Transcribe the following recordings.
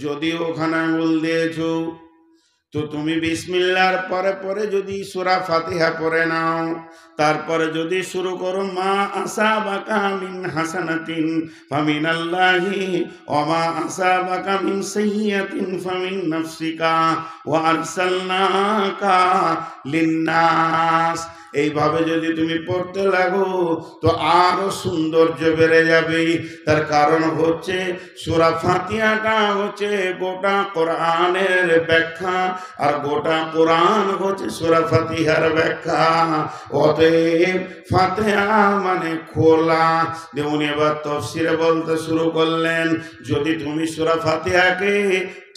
যদি ওখানে আঙুল দিয়েছো তো তুমি বিসমিল্লাহর পরে পরে যদি সূরা ফাতিহা পড়ে নাও, তারপরে যদি শুরু করো মা আসাবাকা মিন হাসানাতিন ফামিনাল্লাহি ওয়া মা আসাবাকা মিন সাইয়্যাতিন ফামিন নাফসিকা ওয়া আরসালনাকা লিন্নাস, এইভাবে যদি তুমি পড়তে লাগো তো আরো সৌন্দর্য বেড়ে যাবে। তার কারণ হচ্ছে সূরা ফাতিহাটা হচ্ছে গোটা কোরআনের ব্যাখ্যা, আর গোটা কোরআন হচ্ছে সূরা ফাতিহার ব্যাখ্যা। অতএব ফাতিহা মানে খোলা। উনি এবার তাফসীরে বলতে শুরু করলেন, যদি তুমি সূরা ফাতিহাকে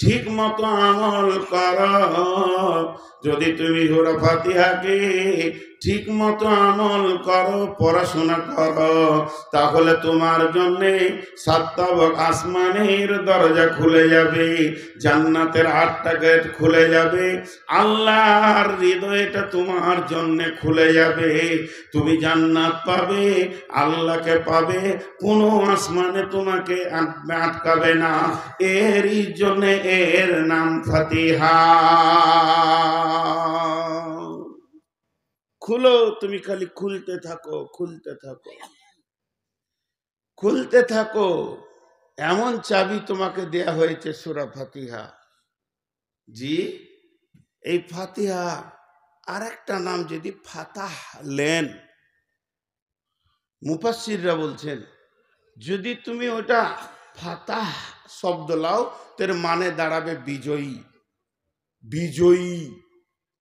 ঠিক মতো আমল করো, যদি তুমি সূরা ফাতিহাকে ঠিক মতো আমল করো, পড়াশোনা করো, তাহলে তোমার জন্য সাতটা আসমানের দরজা খুলে যাবে, জান্নাতের 8টা গেট খুলে যাবে, আল্লাহর হৃদয়টা তোমার জন্য খুলে যাবে, তুমি জান্নাত পাবে, আল্লাহকে পাবে, কোনো আসমানে তোমাকে আটকাবে না। এরই জন্য এর নাম ফাতিহা। খুলো, তুমি খালি খুলতে থাকো, খুলতে থাকো, খুলতে থাকো। এমন চাবি তোমাকে দেয়া হয়েছে সূরা ফাতিহা। জি, এই ফাতিহা আর একটা নাম যদি ফাতাহ লেন, মুফাসসিররা বলছেন যদি তুমি ওটা ফাতাহ শব্দ লাও তার মানে দাঁড়াবে বিজয়ী। বিজয়ী,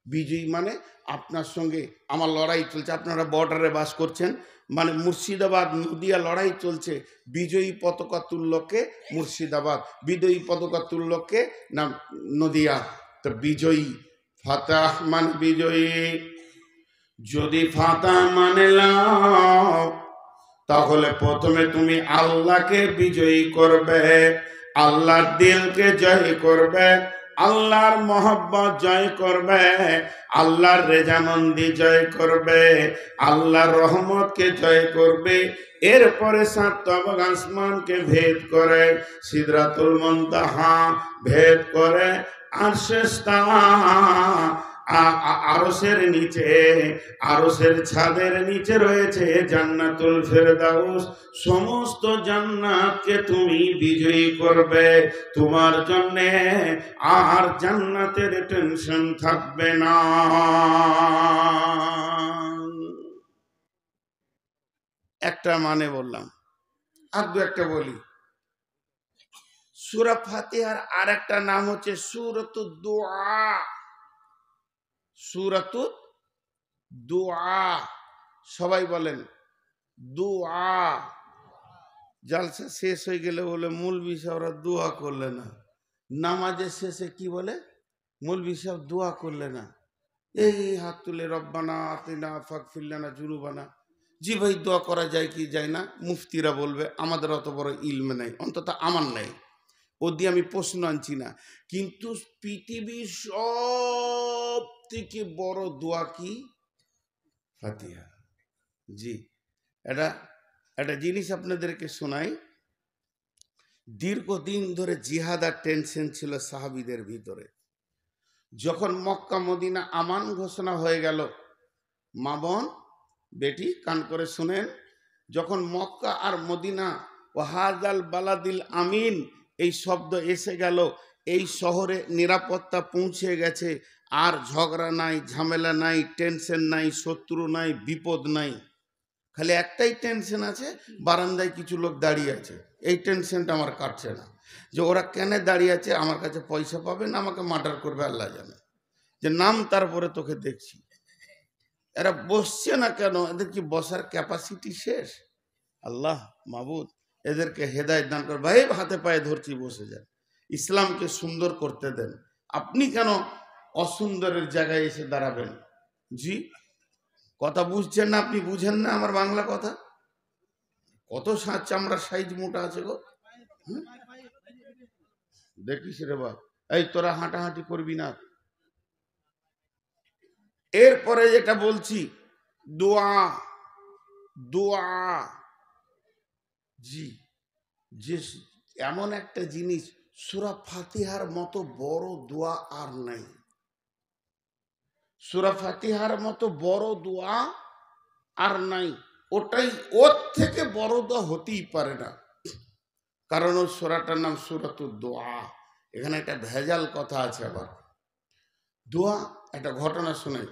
বিজয়ী মানে আপনার সঙ্গে আমার লড়াই চলছে, আপনারা বর্ডারে বাস করছেন, মানে মুর্শিদাবাদ নদিয়া লড়াই চলছে, বিজয়ী পতাকা তুল্যকে মুর্শিদাবাদ, বিজয়ী পতাকা তুল্যকে না নদিয়া, তো বিজয়ী। ফাতাহ মানে বিজয়ী। যদি ফাতাহ মানে লাও তাহলে প্রথমে তুমি আল্লাহকে বিজয়ী করবে, আল্লাহর দিলকে জয় করবে, আল্লাহর মহব্বত জয় করবে, আল্লাহর রেজামন্দি জয় করবে, আল্লাহর রহমতকে জয় করবে। এরপরে 7 আসমানকে ভেদ করে, সিদরাতুল মুনতাহা ভেদ করে, আরশের আরশের নিচে, আরশের ছাদের নিচে রয়েছে জান্নাতুল ফেরদাউস। সমস্ত জান্নাতকে তুমি বিজয়ী করবে, তোমার জন্য আর জান্নাতের টেনশন থাকবে না। একটা মানে বললাম, আর দু একটা বলি। সূরা ফাতিহার আর একটা নাম হচ্ছে সূরাতুদ দুআ। সূরাতুদ দুআ, সবাই বলেন দুআ। জালসা শেষ হয়ে গেলে বলে মৌলভী সাহেবরা দোয়া করলে না, নামাজের শেষে কি বলে মৌলভী সাহেব দোয়া করলে না, এই হাত তুলে রব্বানা আতিনা ফাগফির লানা যুনুবানা। জি ভাই, দোয়া করা যায় কি যায় না মুফতিরা বলবে, আমাদের অত বড় ইলম নেই, অন্তত আমার নেই, ও দিয়ে আমি প্রশ্ন আনছি না। কিন্তু পৃথিবীর সব থেকে বড় দোয়া কি? ফাতিহা। জি, একটা জিনিস আপনাদেরকে শোনাই। দীর্ঘদিন ধরে জিহাদ আর টেনশন ছিল সাহাবীদের ভিতরে। যখন মক্কা মদিনা আমান ঘোষণা হয়ে গেল, মা বোন বেটি কান করে শুনেন, যখন মক্কা আর মদিনা ও হাজাল বালাদিল আমিন এই শব্দ এসে গেল, এই শহরে নিরাপত্তা পৌঁছে গেছে, আর ঝগড়া নাই, ঝামেলা নাই, টেনশন নাই, শত্রু নাই, বিপদ নাই, খালি একটাই টেনশন আছে, বারান্দায় কিছু লোক দাঁড়িয়ে আছে। এই টেনশনটা আমার কাটছে না, যে ওরা কেন দাঁড়িয়ে আছে, আমার কাছে পয়সা পাবে না আমাকে মার্ডার করবে, আল্লাহ জানে, যে নাম তারপরে তোকে দেখছি। এরা বসছে না কেন? এদের কি বসার ক্যাপাসিটি শেষ? আল্লাহ মাবুদ এদেরকে হেদায়েত দান করে। ভাই হাতে পায়ে ধরছি, বসে যান, ইসলামকে সুন্দর করতে দেন। আপনি কেন অসুন্দরের জায়গায় এসে দাঁড়াবেন? জি, কথা বুঝছেন না? আপনি বুঝেন না আমার বাংলা কথা? কত চামড়ার সাইজ মোটা আছে গো, দেখিস রে বাপ। এই তোরা হাঁটাহাঁটি করবি না। এরপরে যেটা বলছি, দোয়া। দোয়া জি, যে এমন একটা জিনিস সূরা ফাতিহার মতো বড় দোয়া আর নাই। সূরা ফাতিহার মতো বড় দোয়া আর নাই। ওটাই, ওর থেকে বড় দোয়া হতেই পারে না। কারণ ওই সূরাটার নাম সূরাতুদ দোয়া। এখানে একটা ভেজাল কথা আছে আবার। দোয়া, একটা ঘটনা শোনাই।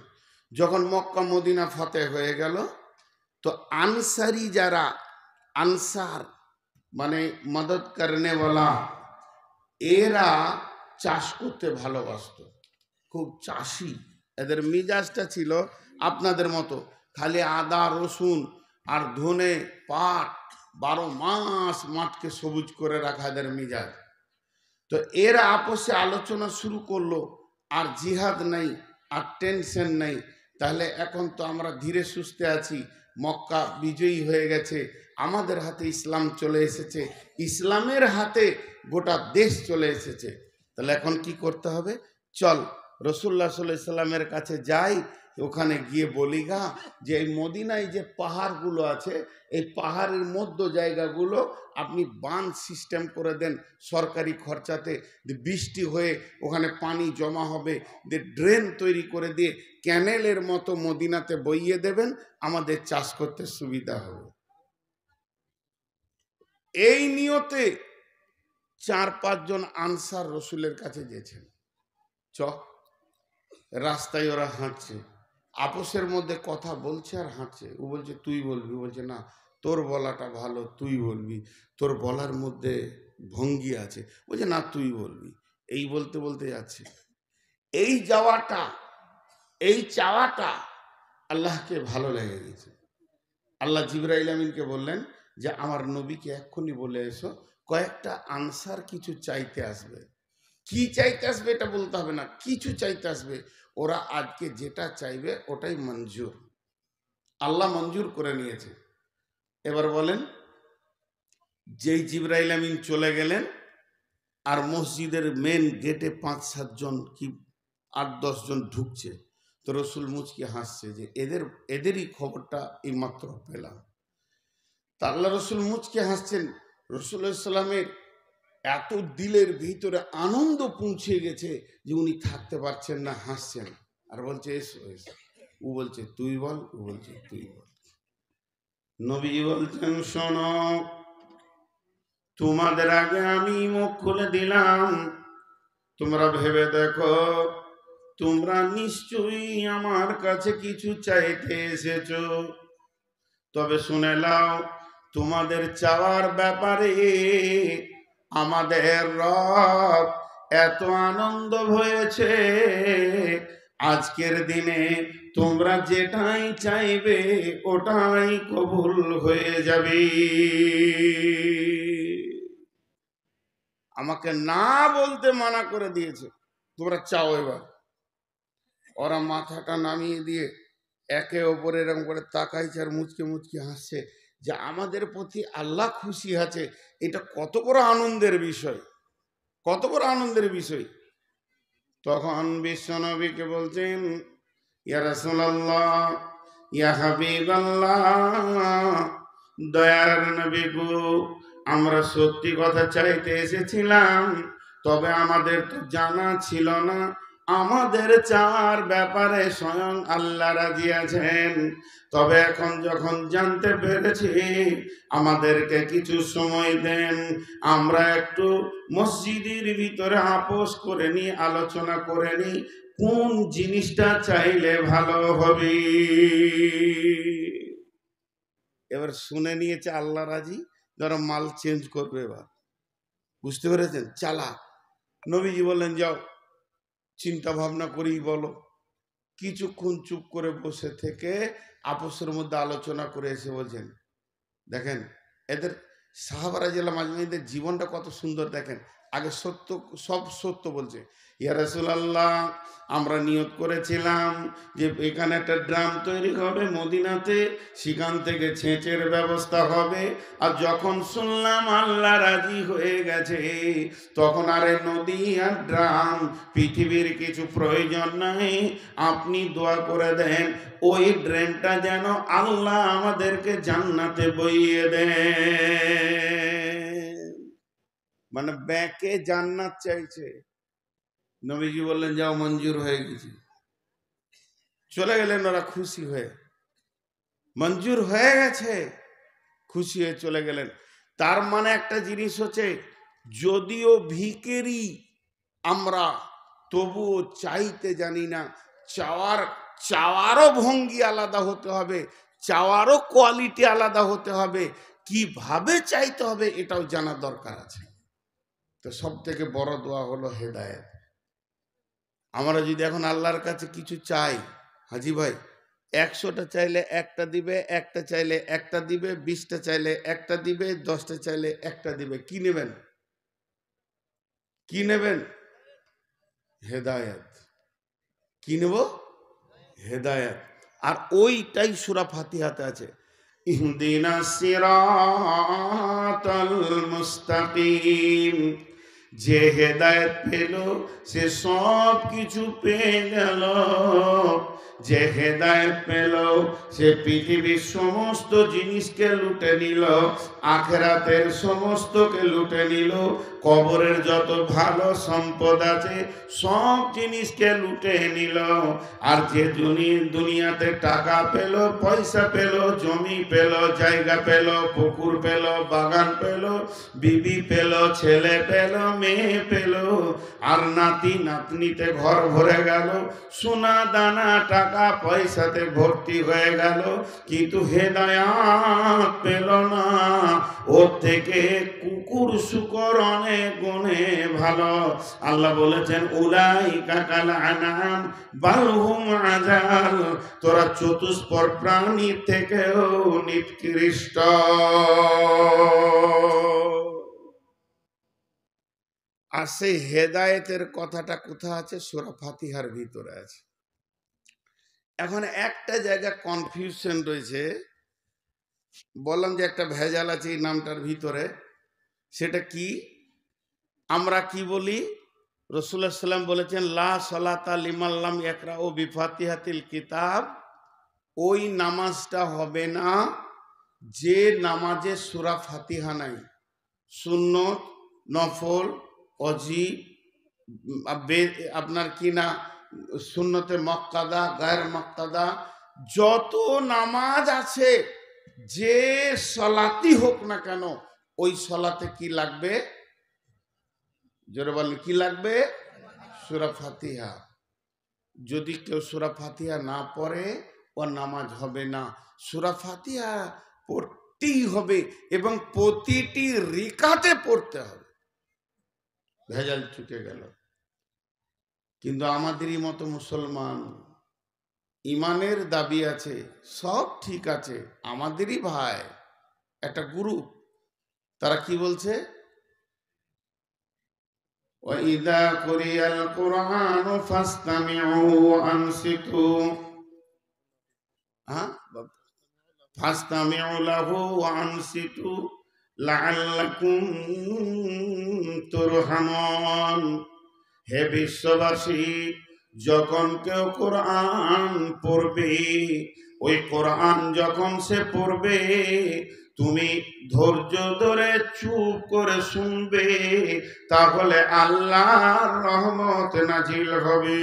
যখন মক্কা মদিনা ফাতেহ হয়ে গেল, তো আনসারি যারা, আনসার মানে মদদ করনে ওয়ালা, এরা চাষ করতে ভালোবাসত, খুব চাষি। এদের মিজাজটা ছিল আপনাদের মতো, খালি আদা রসুন আর ধনে পাট, 12 মাস মাঠকে সবুজ করে রাখা এদের মিজাজ। তো এরা আপসে আলোচনা শুরু করলো, আর জিহাদ নাই, আর টেনশন নাই। তাহলে এখন তো আমরা ধীরে সুস্থে আছি, মক্কা বিজয়ী হয়ে গেছে, আমাদের হাতে ইসলাম চলে এসেছে, ইসলামের হাতে গোটা দেশ চলে এসেছে। তাহলে এখন কি করতে হবে? চল রাসূলুল্লাহ সাল্লাল্লাহু আলাইহি সাল্লামের কাছে যাই, ওখানে গিয়ে বলি গা যে এই মদিনায় যে পাহাড়গুলো আছে, এই পাহাড়ের মধ্য জায়গাগুলো আপনি বাঁধ সিস্টেম করে দেন সরকারি খরচাতে, বৃষ্টি হয়ে ওখানে পানি জমা হবে, ড্রেন তৈরি করে দিয়ে ক্যানেলের মতো মদিনাতে বইয়ে দেবেন, আমাদের চাষ করতে সুবিধা হবে। এই নিয়তে 4-5 জন আনসার রসুলের কাছে গেছেন। রাস্তায় ওরা হাঁটছে, আপোষের মধ্যে কথা বলছে আর হাঁটছে। ও বলছে তুই বলবি, বলছে না তোর বলাটা ভালো, তুই বলবি, তোর বলার মধ্যে ভঙ্গি আছে, বলছে না তুই বলবি। এই বলতে বলতে যাচ্ছে। এই যাওয়াটা, এই চাওয়াটা আল্লাহকে ভালো লেগে গেছে। আল্লাহ জিবরাইল আমিনকে বললেন যে আমার নবীকে এক্ষুনি বলে এসো, কয়েকটা আনসার কিছু চাইতে আসবে। কি চাইতে আসবে এটা বলতে হবে না, কিছু চাইতে আসবে। ওরা আজকে যেটা চাইবে ওটাই মঞ্জুর, আল্লাহ মঞ্জুর করে নিয়েছে। এবার বলেন, যেই জিবরাইল আমিন চলে গেলেন, আর মসজিদের মেন গেটে 5-7 জন কি 8-10 জন ঢুকছে, তো রসুল মুচকি হাসছে যে এদেরই খবরটা এইমাত্র পেলাম। তা আল্লাহ রসুল মুচকি হাসছেন। রাসূলুল্লাহ সাল্লামের এত দিলের ভিতরে আনন্দ পৌঁছে গেছে যে উনি থাকতে পারছেন না, হাসছেন আর বলছে এসো এসো। ও বলছে তুই বল, ও বলছে তুই বল। নবী বলছেন শোনো, তোমাদের আগে আমি মুখ খুলে দিলাম, তোমরা ভেবে দেখো, তোমরা নিশ্চয়ই আমার কাছে কিছু চাইতে এসেছো। তবে শুনে নাও, তোমাদের চাওয়ার ব্যাপারে আমাদের রব এত আনন্দ হয়েছে, আজকের দিনে তোমরা যেটাই চাইবে ওটাই কবুল হয়ে যাবে। আমাকে না বলতে মানা করে দিয়েছে, তোমরা চাও এবার। ওরা মাথাটা নামিয়ে দিয়ে একে অপরের এরকম করে তাকাইছে আর মুচকে মুচকে হাসছে যে আমাদের প্রতি আল্লাহ খুশি আছে। এটা কত বড় আনন্দের বিষয়, কত বড় আনন্দের বিষয়। তখন বিশ্বনবীকে বলছেন, ইয়া রাসূলুল্লাহ, ইয়া হাবিবাল্লাহ, দয়ার নবী গো, আমরা সত্যি কথা চাইতে এসেছিলাম, তবে আমাদের তো জানা ছিল না আমাদের চাওয়ার ব্যাপারে স্বয়ং আল্লাহ রাজি আছেন। তবে এখন যখন জানতে পেরেছি, আমাদেরকে কিছু সময় দেন, আমরা একটু মসজিদের ভিতরে আপোষ করে নি, আলোচনা করে নি কোন জিনিসটা চাইলে ভালো হবে। এবার শুনে নিয়েছে আল্লাহ রাজি, যারা মাল চেঞ্জ করবে। এবার বুঝতে পেরেছেন? চালা। নবীজি বললেন যাও চিন্তা ভাবনা করেই বলো। কিছুক্ষণ চুপ করে বসে থেকে আপোষের মধ্যে আলোচনা করে এসে বলছেন, দেখেন এদের সাহাবারা জেলা মাজমাইদের জীবনটা কত সুন্দর। দেখেন আগে সত্য, সব সত্য বলছে। ইয়া রাসূলুল্লাহ, আমরা নিয়ত করেছিলাম যে এখানে একটা ড্রাম তৈরি হবে মদিনাতে, সেখান থেকে ছেঁচের ব্যবস্থা হবে। আর যখন শুনলাম আল্লাহ রাজি হয়ে গেছে, তখন আরে নদী আর ড্রাম পৃথিবীর কিছু প্রয়োজন নাই, আপনি দোয়া করে দেন ওই ড্রেনটা যেন আল্লাহ আমাদেরকে জান্নাতে বইয়ে দেন। মানে ব্যাংকে জান্নাত চাইছে। নবীজি বললেন যাও, মঞ্জুর হয়ে গেছে। চলে গেলেন ওরা খুশি হয়ে, মঞ্জুর হয়ে গেছে, খুশি হয়ে চলে গেলেন। তার মানে একটা জিনিস হচ্ছে, যদিও ভিখারি আমরা, তবুও চাইতে জানি না। চাওয়ারও ভঙ্গি আলাদা হতে হবে, চাওয়ারও কোয়ালিটি আলাদা হতে হবে, কিভাবে চাইতে হবে এটাও জানা দরকার আছে। তো সব থেকে বড় দোয়া হলো হেদায়েত। আমরা যদি এখন আল্লাহর কাছে কিছু চাই, হাজি ভাই, 100টা চাইলে একটা দিবে, একটা চাইলে একটা দিবে, 20টা চাইলে একটা দিবে, 10টা চাইলে একটা দিবে। কি নেবেন? কি নেবেন? হেদায়েত। কি নেব? হেদায়েত। আর ওইটাই সূরা ফাতিহাতে আছে, ইহদিনাস সিরাতাল মুস্তাকিম। যে হেদায়েত পেল সে সব কিছু পেয়ে গেল। যে হেদায়েত পেল সে পৃথিবীর সমস্ত জিনিসকে লুটে নিল, আখিরাতের সমস্তকে লুটে নিল, কবরের যত ভালো সম্পদ আছে সব জিনিসকে লুটে নিল। আর যে দুনিয়াতে টাকা পেল, পয়সা পেল, জমি পেল, জায়গা পেল, পুকুর পেল, বাগান পেল, বিবি পেল, ছেলে পেল, মেয়ে পেল, আর নাতি নাতনিতে ঘর ভরে গেল, সোনা দানা টাকা পয়সাতে ভর্তি হয়ে গেল, কিন্তু হেদায়াত পেল না। ওর থেকে কুকুর শুকর অনেক গুণে ভালো। আল্লাহ বলেছেন উলাইকা কাল আনাম বাল হুম আযাল। তোরা চতুষ্পদ প্রাণীর থেকেও নিকৃষ্ট। আর সেই হেদায়েতের কথাটা কোথায় আছে? সূরা ফাতিহার ভিতরে আছে। এখন একটা জায়গা কনফিউশন রয়েছে, বললাম যে একটা ভেজাল আছে এই নামটার ভিতরে। সেটা কি? আমরা কি বলি? রাসূলুল্লাহ সাল্লাল্লাহু আলাইহি ওয়াসাল্লাম বলেছেন লা সালাতা লিমান লাম ইয়াকরাউ বিফাতিহাতিল কিতাব। ওই নামাজটা হবে না যে নামাজে সূরা ফাতিহা নাই। সুন্নত, নফল, অজি, আপনার কি না, সুন্নতে মক্কাদা, গায়ের মক্কাদা, যত নামাজ আছে, যে সলাতি হোক না কেন, ওই সলাতে কি লাগবে? জোরে বলেন, কি লাগবে? সূরা ফাতিহা। যদি কেউ সূরা ফাতিহা না পড়ে ও নামাজ হবে না। সূরা ফাতিহা পড়তেই হবে এবং প্রতিটি রিকাতে পড়তে হবে। ভেজাল চুকে গেল। কিন্তু আমাদেরই মতো মুসলমান, ইমানের দাবি আছে, সব ঠিক আছে, আমাদেরই ভাই একটা গ্রুপ, তারা কি বলছে? ওয়াইদা কুরিয়াল কুরআন ফাসতামিউ ওয়ানসিতু, ফাসতামিউ লাহু ওয়ানসিতু লাআল্লাকুম তুরহামুন। হে বিশ্ববাসী, যখন কেউ কোরআন পড়বে, ওই কোরআন যখন সে পড়বে, তুমি ধৈর্য ধরে চুপ করে শুনবে, তাহলে আল্লাহর রহমত নাজিল হবে।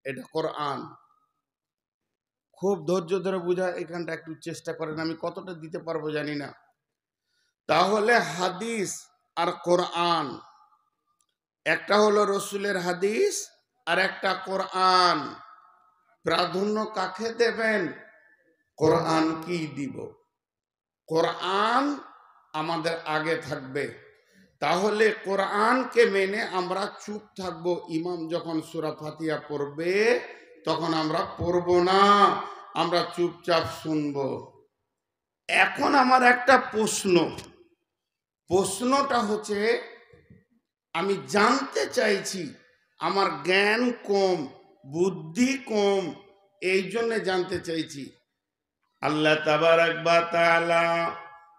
এটা কোরআন। খুব ধৈর্য ধরে বুঝা, এখানটা একটু চেষ্টা করেন, আমি কতটা দিতে পারবো জানি না। তাহলে হাদিস আর কোরআন, একটা হলো রসুলের হাদিস আর একটা কোরআন, প্রাধান্য কাকে দেবেন? কোরআন কি দিব? কোরআন আমাদের আগে থাকবে। তাহলে কোরআনকে মেনে আমরা চুপ থাকব। ইমাম যখন সূরা ফাতিহা পড়বে তখন আমরা পড়ব না, আমরা চুপচাপ শুনব। এখন আমার একটা প্রশ্নটা হচ্ছে, আমি জানতে চাইছি, আমার জ্ঞান কম, বুদ্ধি কম, এই জন্য জানতে চাইছি। আল্লাহ তাবারাক ওয়া তাআলা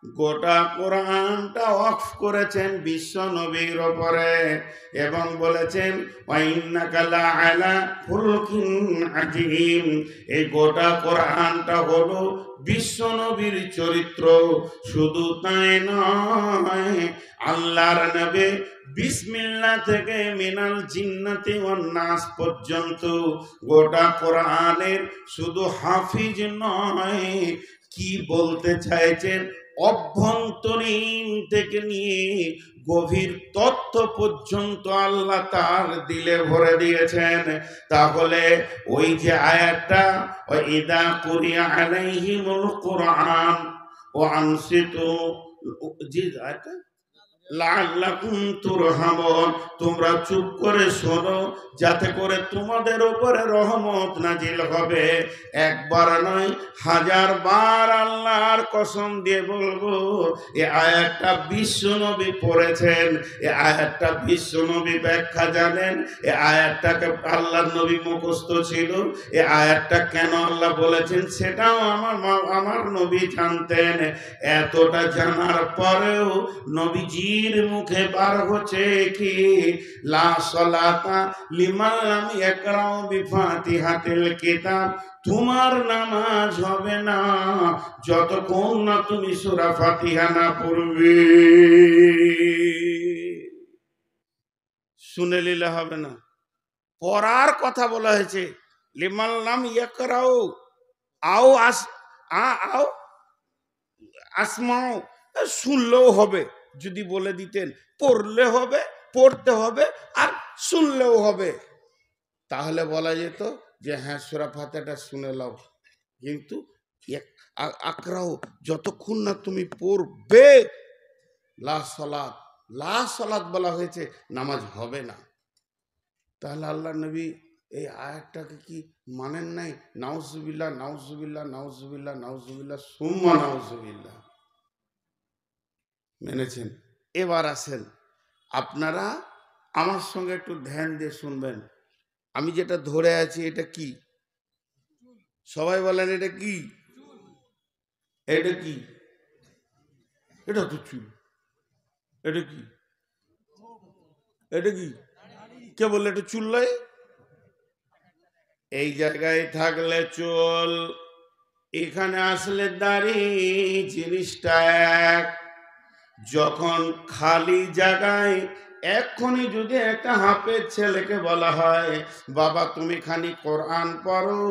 গোটা কোরআনটা ওয়াকফ করেছেন বিশ্ব নবীর ওপরে এবং বলেছেন ওয়াইন্নাকা লাআলা খুলুকিন আযীম। এই গোটা কোরআনটা হলো বিশ্ব নবীর চরিত্র। শুধু তাই নয়, আল্লাহর নবী বিসমিল্লাহ থেকে মিনাল জিন্নাতি ওয়ান নাস পর্যন্ত গোটা কোরআনের শুধু হাফিজ নয়, কি বলতে চাইছেন অভ্যন্তরীণ থেকে নিয়ে গভীর তথ্য পর্যন্ত আল্লাহ তার দিলে ভরে দিয়েছেন। তাহলে ওই যে আয়াতটা ওয়াইদা কুরিয়া আলাইহিমুল কুরআন ওয়া আনসিতু, জি আয়াতটা লাআল্লাকুম তুরহামুন, তোমরা চুপ করে শোনো যাতে করে তোমাদের উপরে রহমত নাজিল হবে। একবার নয়, হাজার বার আল্লাহর কসম দিয়ে বলবো, এই আয়াতটা বিশ্ব নবী পড়েছেন, এই আয়াতটা বিশ্ব নবী ব্যাখ্যা জানেন, এই আয়াতটাকে আল্লাহর নবী মুখস্থ ছিল। এই আয়াতটা কেন আল্লাহ বলেছেন সেটাও আমার নবী জানতেন। এতটা জানার পরেও নবীজি মুখে বার হচ্ছে কি লা সালাতা লিমান লাম ইয়াকরাউ বিফাতিহাতিল কিতাব, তোমার নামাজ হবে না যতক্ষণ না তুমি সূরা ফাতিহা না পড়বে। শুনে নিলে হবে না, পড়ার কথা বলা হয়েছে। লিমান লাম ইয়াকরাউ আও আও আসমাও, শুনলেও হবে, যদি বলে দিতেন পড়লে হবে, পড়তে হবে আর শুনলেও হবে, তাহলে বলা যেত যে হ্যাঁ সূরা ফাতিহাটা শুনে নাও। কিন্তু আকরাও, যতক্ষণ না তুমি পড়বে, লা সালাত বলা হয়েছে, নামাজ হবে না। তাহলে আল্লাহ নবী এই আয়াতটাকে কি মানেন নাই? নাউজুবিল্লাহ নাউজুবিল্লাহ নাউজুবিল্লাহ নাউজুবিল্লাহ সুম্মা নাউজুবিল্লাহ মেনেছেন। এবার আসেন, আপনারা আমার সঙ্গে একটু ধ্যান দিয়ে শুনবেন। আমি যেটা ধরে আছি এটা কি? সবাই বলেন এটা কি? এটা কি? এটা তো চুল। এটা কি? এটা কি? কে বললে এটা চুল নয়? এই জায়গায় থাকলে চুল, এখানে আসলে দাড়ি, জিনিসটা এক। যখন খালি জায়গায় এক্ষুনি যদি একটা হাফেজ ছেলেকে বলা হয় বাবা তুমি খানি কোরআন পড়ো,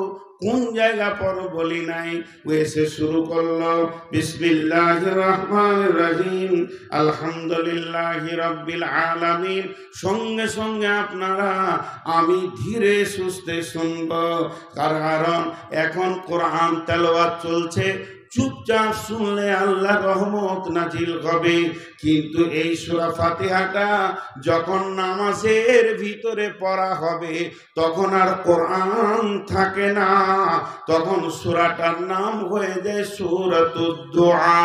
কোন জায়গা পড়ো বলি নাই, ও এসে শুরু করলো বিসমিল্লাহির রহমানির রহিম আলহামদুলিল্লাহি রাব্বিল আলামিন, সঙ্গে সঙ্গে আপনারা আমি ধীরে সুস্থে শুনবো, কারণ এখন কোরআন তেলাওয়াত চলছে। চুপচাপ শুনলে আল্লাহ রহমত নাজিল হবে। কিন্তু এই সূরা ফাতিহাটা যখন নামাজের ভিতরে পড়া হবে তখন আর কোরআন থাকে না, তখন সূরাটার নাম হয়ে যায় সূরাতুদ দুআ।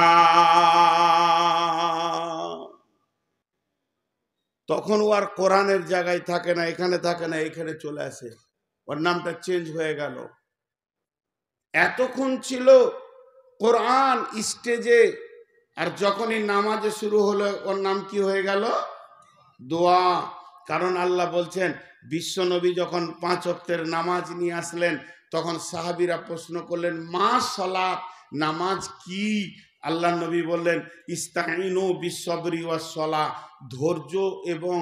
তখন ও আর কোরআনের জায়গায় থাকে না, এখানে থাকে না, এখানে চলে আসে, ওর নামটা চেঞ্জ হয়ে গেল। এতক্ষণ ছিল কোরআন স্টেজে, আর যখনই নামাজে শুরু হলো ওর নাম কি হয়ে গেল? দোয়া। কারণ আল্লাহ বলছেন, বিশ্ব নবী যখন 5 ওয়াক্তের নামাজ নিয়ে আসলেন তখন সাহাবীরা প্রশ্ন করলেন মা সালাত, নামাজ কি? আল্লাহ নবী বললেন ইস্তাইনু বিসসবরি ওয়াস সালাহ, ধৈর্য এবং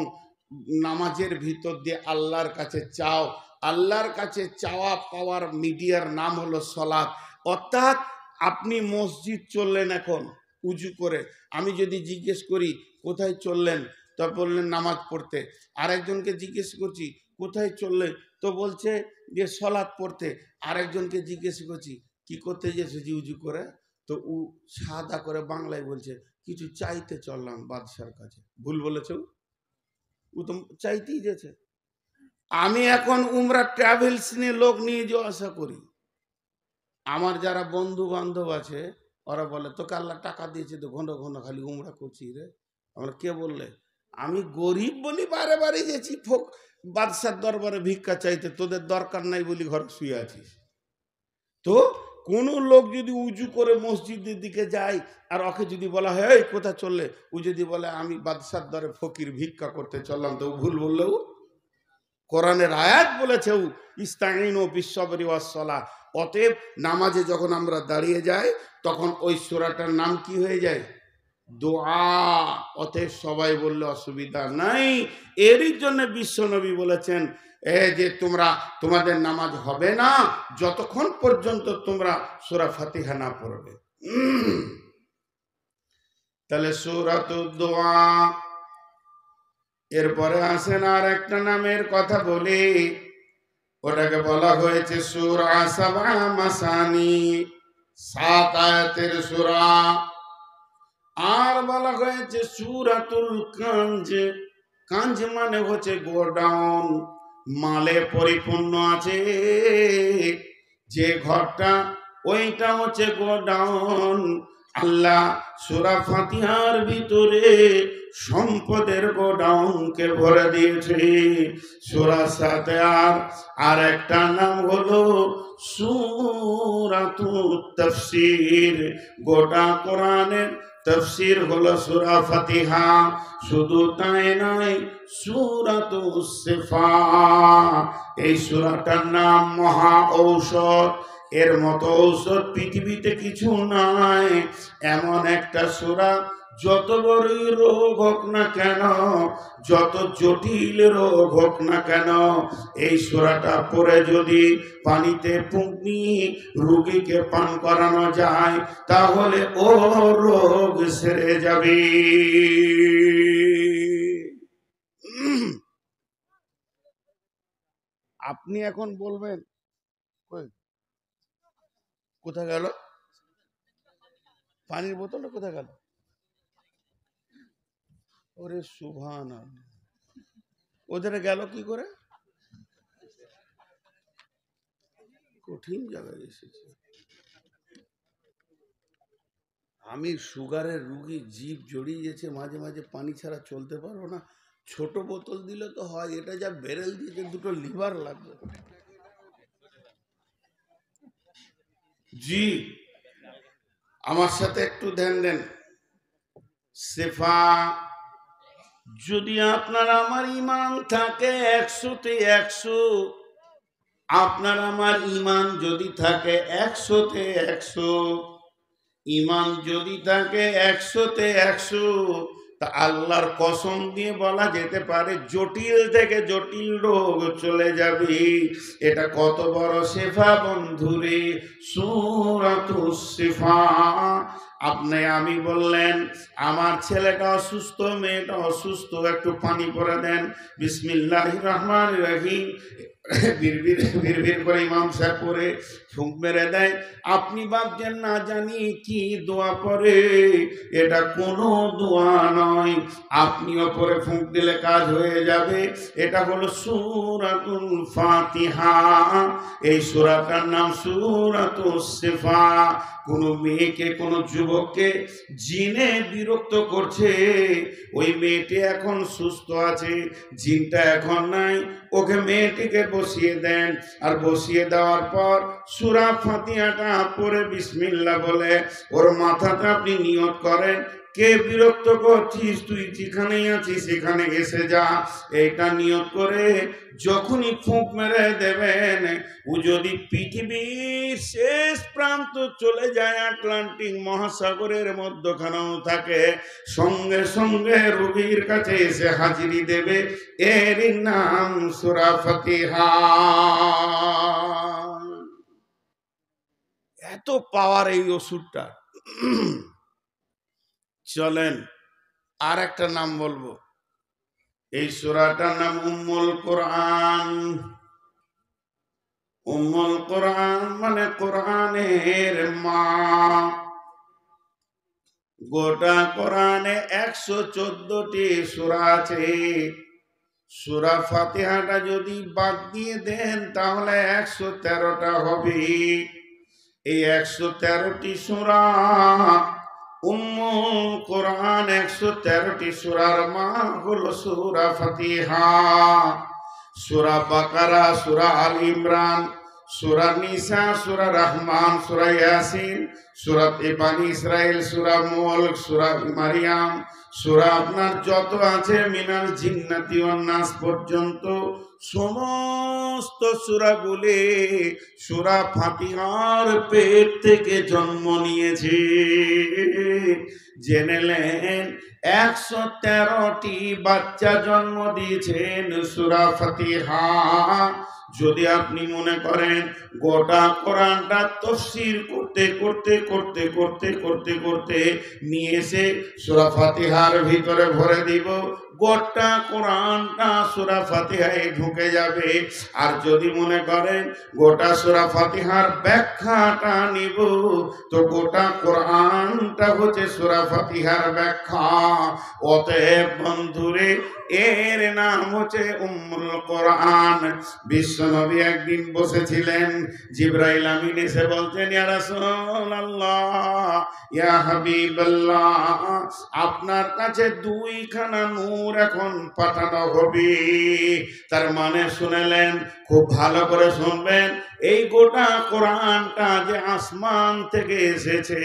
নামাজের ভিতর দিয়ে আল্লাহর কাছে চাও। আল্লাহর কাছে চাওয়া পাওয়ার মিডিয়ার নাম হলো সালাত। অর্থাৎ আপনি মসজিদ চললেন এখন উজু করে, আমি যদি জিজ্ঞেস করি কোথায় চললেন, তো বললেন নামাজ পড়তে। আরেকজনকে জিজ্ঞেস করছি কোথায় চললে, তো বলছে যে সালাত পড়তে। আরেকজনকে জিজ্ঞেস করছি কি করতে গেছে উজু করে, তো ও সাদা করে বাংলায় বলছে কিছু চাইতে চললাম বাদশার কাছে। ভুল বলেছে, ও তো চাইতেই গেছে। আমি এখন উমরা ট্রাভেলস নিয়ে লোক নিয়ে যাওয়া আসা করি, আমার যারা বন্ধু বান্ধব আছে ওরা বলে তোকে আল্লাহ টাকা দিয়েছে তো ঘন ঘন খালি উমরা করছি রে। আমরা কে বললে? আমি গরিব বলি বারে বারে গেছি বাদশার দরবারে ভিক্ষা চাইতে, তোদের দরকার নাই বলি ঘরে শুয়ে আছিস। তো কোনো লোক যদি উজু করে মসজিদের দিকে যায় আর ওকে যদি বলা হয় এই কোথায় চললে, ও যদি বলে আমি বাদশার দরে ফকির ভিক্ষা করতে চললাম, তো ভুল বললেও কোরআনের আয়াত বলেছে ইস্তাইনু বিসসবরি ওয়াস সালাহ। অতএব নামাজে যখন আমরা দাঁড়িয়ে যাই তখন ওই সূরাটার নাম কি হয়ে যায়? দোয়া। অতএব সবাই বললে অসুবিধা নাই। এরই জন্য বিশ্বনবী বলেছেন যে তোমাদের নামাজ হবে না যতক্ষণ পর্যন্ত তোমরা সূরা ফাতিহা না পড়বে। তাহলে সূরাতুদ দোয়া। এরপরে আসেন আর একটা নামের কথা বলি, ওটাকে বলা হয়েছে সূরা সাবা মাসানি, 7 আয়াতের সূরা। আর বলা হয়েছে সূরাতুল কানজ। কানজ মানে হচ্ছে গোডাউন, মালে পরিপূর্ণ আছে যে ঘরটা, ওইটা হচ্ছে গোডাউন। আল্লাহ সূরা ফাতিহার ভিতরে সম্পদের গোডাউনকে ভরে দিয়েছে। সূরা ফাতিহার আর একটা নাম হলো সূরাতুত তাফসীর। গোটা কোরআনের তাফসীর হলো সূরা ফাতিহা। শুধু তাই নয়, সূরাতুস শিফা, এই সূরাটার নাম মহা ঔষধ। এর মতো ঔষধ পৃথিবীতে কিছু নাই। এমন একটা সূরা, যত বড়ই রোগ হোক না কেন, যত জটিল রোগ হোক না কেন, এই সূরাটা পড়ে যদি পানিতে পুঁকনি রোগীকে পান করানো যায় তাহলে ও রোগ সেরে যাবে। আপনি এখন বলবেন কোথায় গেল পানির বোতলটা, কোথায় গেল? ওরে সুবহানাল্লাহ, ওদের গেল কি করে? কঠিন জায়গায় এসেছে। আমি সুগারের রুগী, জীব জড়িয়ে গেছে, মাঝে মাঝে পানি ছাড়া চলতে পারবো না। ছোট বোতল দিলে তো হয়, এটা যা বেরেল দিয়েছে দুটো লিভার লাগবে। জি, আমার সাথে একটু ধ্যান দেন। শিফা, যদি আপনার আমার ঈমান থাকে 100-তে 100, আপনার আমার ঈমান যদি থাকে 100-তে 100, ঈমান যদি থাকে 100-তে 100, তা আল্লাহর কসম দিয়ে বলা যেতে পারে জটিল থেকে জটিল রোগ চলে যাবে। এটা কত বড় শিফা বন্ধুরে, সূরাতুস শিফা। আপনি আমি বললেন আমার ছেলেটা অসুস্থ, মেয়েটা অসুস্থ, একটু পানি পরে দেন, বিসমিল্লাহির রহমানির রহিম বিড়বিড় করে ইমাম সাহেব পরে ফুঁক মেরে দেয়। আপনি ভাবছেন না জানি কি দোয়া পড়ে, এটা কোনো দোয়া নয়। আপনিও পরে ফুঁক দিলে কাজ হয়ে যাবে। এটা হলো সূরাতুল ফাতিহা। এই সূরাটার নাম সূরাতুস শিফা। কোনো মেয়েকে, কোনো যুবককে জিনে বিরক্ত করছে, ওই মেয়েটি এখন সুস্থ আছে, জিনটা এখন নাই, ওকে মেয়েটিকে বসিয়ে দেন। আর বসিয়ে দেওয়ার পর সূরা ফাতিহাটা পড়ে বিসমিল্লাহ বলে ওর মাথাটা আপনি নিয়ত করেন, কে বিরক্ত করছিস তুই, যেখানেই আছিস সেখানে এসে যা। এইটা নিয়ত করে যখনই ফুঁক মেরে দেবেন, ও যদি পৃথিবীর শেষ প্রান্ত চলে যায়, আটলান্টিক মহাসাগরের মধ্যখানেও থাকে, সঙ্গে সঙ্গে রোগীর কাছে এসে হাজিরি দেবে। এরই নাম সূরা ফাতিহা। এত পাওয়ার এই ওষুধটা। চলেন আর একটা নাম বলবো। এই সূরাটার নাম উম্মুল কোরআন। উম্মুল কোরআন মানে কোরআনের মা। গোটা কোরআনে 114টি সূরা আছে। সূরা ফাতিহাটা যদি বাদ দিয়ে দেন তাহলে 113টা হবে। এই 113টি সূরা উম্মুল কোরআন, 113টি সূরার মা হলো সূরা ফাতিহা। সূরা বাকারা, সূরা আল ইমরান, সূরা নিসা, সূরা রহমান, সূরা ইয়াসিন, সূরা বানী ইসরাইল, সূরা মুলক, সূরা মারিয়াম, সূরা আপনার যত আছে মিনাল জিন্নাতি ওয়ান নাস পর্যন্ত সমস্ত সূরাগুলি সূরা ফাতিহার পেট থেকে জন্ম নিয়েছে। জেনেলেন 113টি বাচ্চা জন্ম দিয়েছেন সূরা ফাতিহা। যদি আপনি মনে করেন গোটা কোরআনটা তাফসীর করতে করতে করতে করতে করতে করতে নিয়ে এসে সূরা ফাতিহার ভিতরে ভরে দিব, গোটা কোরআনটা সূরা ফাতিহায় ঢুকে যাবে। আর যদি মনে করেন গোটা সূরা ফাতিহার ব্যাখ্যাটা নিব, তো গোটা কোরআনটা হচ্ছে সূরা ফাতিহার ব্যাখ্যা। অতএব বন্ধুরে, এর নাম হচ্ছে উম্মুল কোরআন। বিশ্বনবী একদিন বসেছিলেন, জিবরাইল আমিন এসে বলতেন, ইয়া রাসূলুল্লাহ, ইয়া হাবিবাল্লাহ, আপনার কাছে দুইখানা নূর এখন পাঠানো হবে। তার মানে শুনলেন, খুব ভালো করে শুনবেন, এই গোটা কোরআনটা যে আসমান থেকে এসেছে,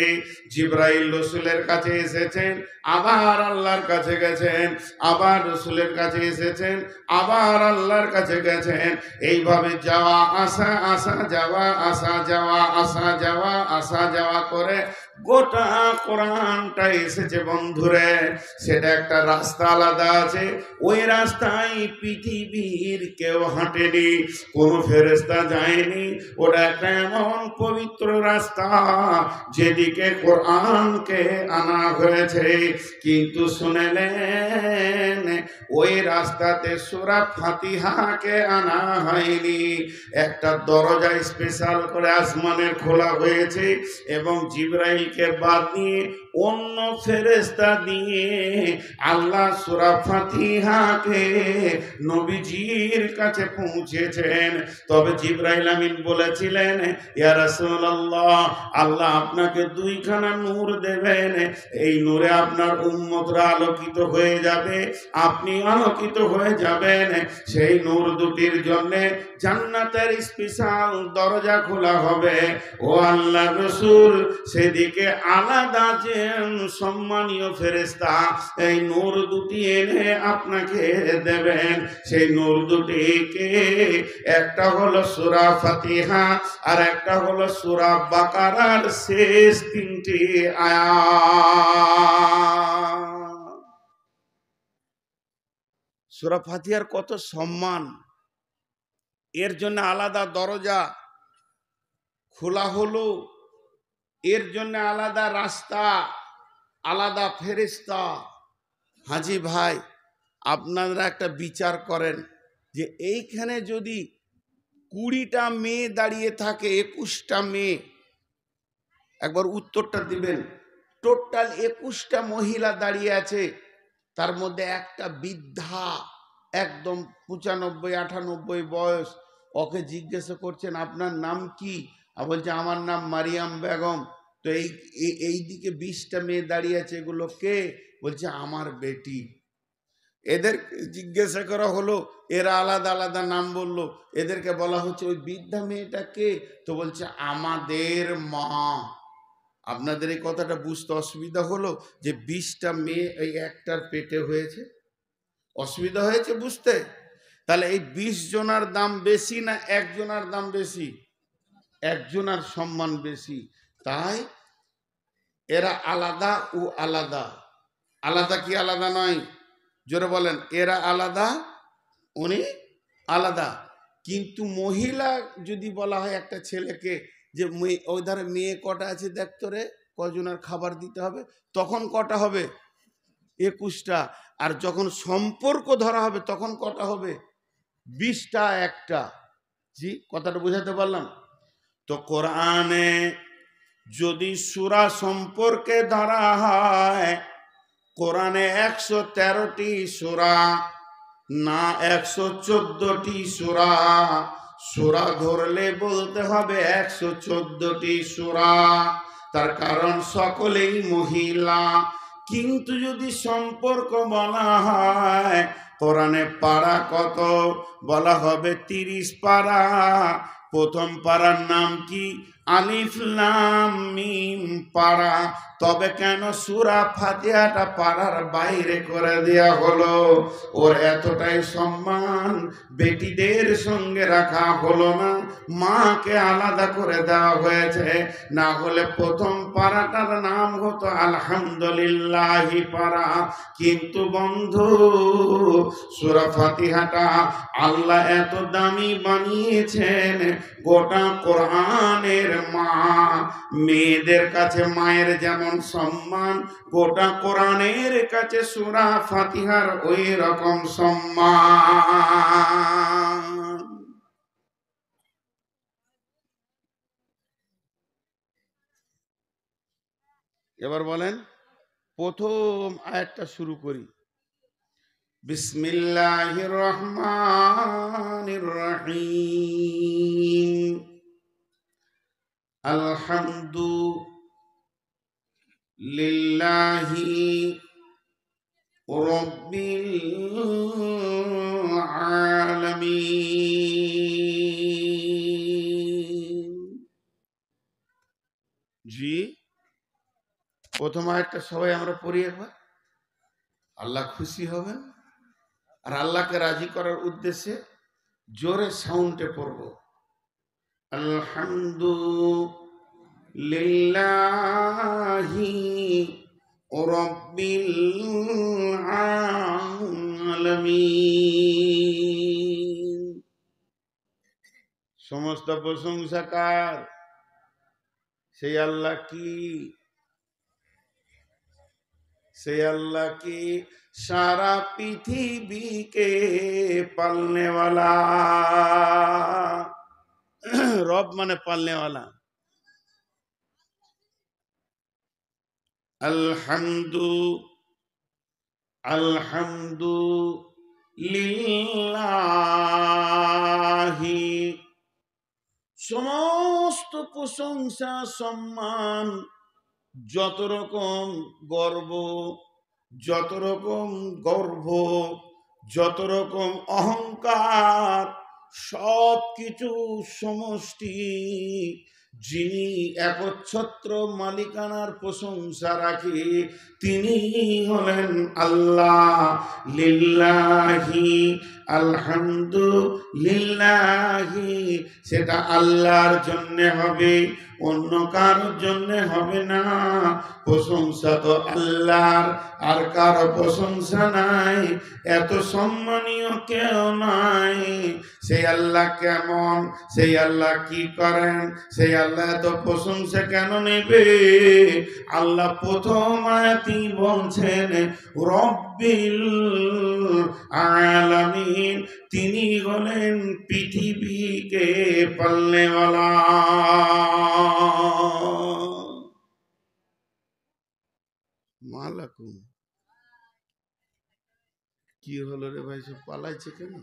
জিবরাইল রাসূলের কাছে এসেছেন, আবার আল্লাহর কাছে গেছেন, আবার রাসূলের কাছে এসেছেন, আবার আল্লাহর কাছে গেছেন, এইভাবে যাওয়া আসা, আসা যাওয়া, আসা যাওয়া, আসা যাওয়া, আসা যাওয়া করে গোটা কোরআনটা এসেছে বন্ধুরে। সেটা একটা রাস্তা আলাদা আছে, ওই রাস্তায় পৃথিবীর কেউ হাঁটেনি, কোনো ফেরেশতা যায়নি। ওটা একটা এমন পবিত্র রাস্তা যেদিকে কোরআনকে আনা হয়েছে। কিন্তু শুনলেন, ওই রাস্তাতে সূরা ফাতিহাকে আনা হয়নি। একটা দরজা স্পেশাল করে আসমানের খোলা হয়েছে এবং জিবরাইলকে বাদ দিয়ে অন্য ফেরেশতা দিয়ে আল্লাহ সূরা ফাতিহাকে নবীজির কাছে পৌঁছেছেন। তবে জিবরাইল আমিন বলেছিলেন, ইয়া রাসূলুল্লাহ, আল্লাহ আপনাকে দুইখানা নূর দেবেন, এই নূরে আপনার উম্মতরা আলোকিত হয়ে যাবে, আপনি আলোকিত হয়ে যাবেন। সেই নূর দুটির জন্য জান্নাতের স্পেশাল দরজা খোলা হবে। ও আল্লাহ রাসূল, সেদিকে আলাদা যে সম্মানীয় ফেরেশতা এই নূর দুটি এনে আপনাকে দেবেন। সেই নূর দুটিকে একটা হলো সূরা ফাতিহা, আর একটা হলো সূরা বাকারার শেষ 3টি আয়াত। সূরা ফাতিহার কত সম্মান, এর জন্য আলাদা দরজা খোলা হলো, এর জন্য আলাদা রাস্তা, আলাদা ফেরেশতা। হাজি ভাই, আপনারা একটা বিচার করেন যে এইখানে যদি 20টা মেয়ে দাঁড়িয়ে থাকে, 21টা মেয়ে, একবার উত্তরটা দিবেন। টোটাল 21টা মহিলা দাঁড়িয়ে আছে, তার মধ্যে একটা বৃদ্ধা, একদম 95-98 বয়স। ওকে জিজ্ঞাসা করছেন, আপনার নাম কি? আর বলছে, আমার নাম মারিয়াম বেগম। তো এই দিকে 20টা মেয়ে দাঁড়িয়ে আছে, এগুলো কে? বলছে, আমার বেটি। এদের জিজ্ঞাসা করা হলো, এরা আলাদা আলাদা নাম বললো। এদেরকে বলা হচ্ছে, ওই বৃদ্ধা মেয়েটা কে? তো বলছে, আমাদের মা। আপনাদের এই কথাটা বুঝতে অসুবিধা হলো যে 20টা মেয়ে এই একটার পেটে হয়েছে? অসুবিধা হয়েছে বুঝতে? তাহলে এই 20 জনার দাম বেশি না একজনার দাম বেশি? একজনার সম্মান বেশি। তাই এরা আলাদা ও আলাদা। আলাদা কি আলাদা নয়? জোরে বলেন, এরা আলাদা, উনি আলাদা। কিন্তু মহিলা যদি বলা হয় একটা ছেলেকে যে ওই ধারে মেয়ে কটা আছে দেখতো রে, কজনের খাবার দিতে হবে, তখন কটা হবে? 21টা। আর যখন সম্পর্ক ধরা হবে তখন কটা হবে? 20টা, একটা। জি, কথাটা বুঝাতে পারলাম তো? কোরআনে যদি সূরা সম্পর্কে ধরা হয়, কোরআনে 113টি সূরা না 114টি সূরা। সূরা ধরলে বলতে হবে 114টি সূরা, তার কারণ সকলেই মহিলা। কিন্তু যদি সম্পর্ক বলা হয়, কোরআনে পারা কত? বলা হবে 30 পারা। প্রথম পারার নাম কি? আলিফ লাম মিম পারা। তবে কেন সূরা ফাতিহাটা পারার বাইরে করে দেয়া হলো? ওর এতটাই সম্মান বেটিদের সঙ্গে রাখা হলো না, মাকে আলাদা করে দেওয়া হয়েছে। না হলে প্রথম পারাটার নাম হতো আলহামদুলিল্লাহি পারা। কিন্তু বন্ধু, সূরা ফাতিহাটা আল্লাহ এত দামি বানিয়েছেন, গোটা কোরআনের মা, মেয়েদের কাছে মায়ের যেমন সম্মান, গোটা কোরআনের কাছে সূরা ফাতিহার ওই রকম সম্মান। এবার বলেন, প্রথম আয়াতটা শুরু করি। বিসমিল্লাহির রহমানির রহিম। আলহামদুলিল্লাহি রাব্বিল আলামিন। জি, প্রথম আয়াতটা সবাই আমরা পড়ি একবার। আল্লাহ খুশি হবেন, আর আল্লাহকে রাজি করার উদ্দেশ্যে জোরে সাউন্ডে পড়ব। আলহামদুলিল্লাহি রাব্বিল আলামিন। সমস্ত প্রশংসা কার? সেই আল্লাহ কি? সেই আল্লাহ কি সারা পৃথিবীকে পালনে वाला। রব মানে পালনে वाला। আলহামদুলিল্লাহি, সমস্ত প্রশংসা সম্মান, যত রকম গর্ব, যত রকম গর্ব, যত রকম অহংকার, সব কিছু সমষ্টি যিনি একচ্ছত্র মালিকানার প্রশংসা রাখে, তিনি হলেন আল্লাহ। লিল্লাহি, আলহামদুলিল্লাহি, সেটা আল্লাহর জন্য হবে, অন্য কারোর জন্য হবে না। প্রশংসা তো আল্লাহর, আর কারো প্রশংসা নাই। এত সম্মানীয় কেউ নাই। সেই আল্লাহ কেমন? সেই আল্লাহ কি করেন? সেই আল্লাহ এত প্রশংসা কেন নেবে? আল্লাহ প্রথম আয়াতেই বলছেন রব্বিল আলামিন, তিনি হলেন পৃথিবীকে পালনে वाला। মালাকুম, কি হলো রে ভাই, সব পালাইছে কেন?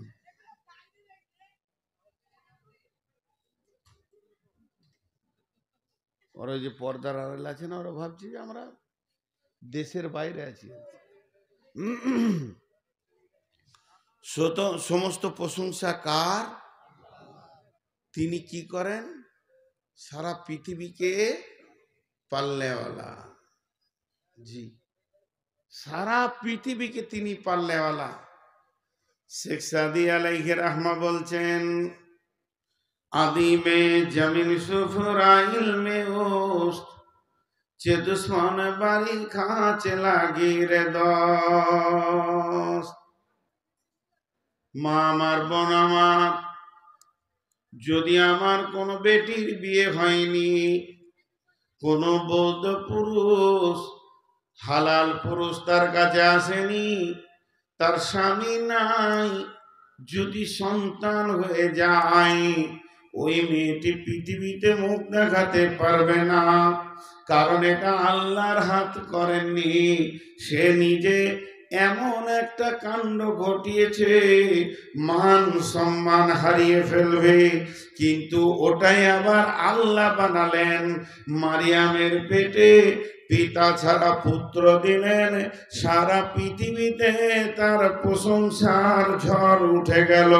ওরা যে পর্দার আড়াল আছে না, ওরা ভাবছে যে আমরা দেশের বাইরে আছি। সমস্ত প্রশংসা কার? তিনি কি করেন? সারা পৃথিবীকে পালনে वाला। জি, সারা পৃথিবীকে তিনি পালনে वाला। শেখ সাদি আলাইহি রাহমা বলছেন, আদিমে জমিন সুফরাইল মে ওস্ত, যে দুশ্মন বাড়ি খাঁচে লাগি রে দোস্ত। মা আমার, বোন আমার, যদি আমার কোনো বেটির বিয়ে হয়নি, কোনো বৌদ্ধ পুরুষ, হালাল পুরুষ তার কাছে আসেনি, তার স্বামী নাই, যদি সন্তান হয়ে যায়, ওই মেয়েটি পৃথিবীতে মুখ দেখাতে পারবে না। কারণ এটা আল্লাহর হাত করেননি, সে নিজে এমন একটা কাণ্ড ঘটিয়েছে, মান সম্মান হারিয়ে ফেলবে। কিন্তু ওটাই আবার আল্লাহ বানালেন। মারিয়ামের পেটে পিতা ছাড়া পুত্র দিলেন, সারা পৃথিবীতে তার প্রশংসার ঝড় উঠে গেল।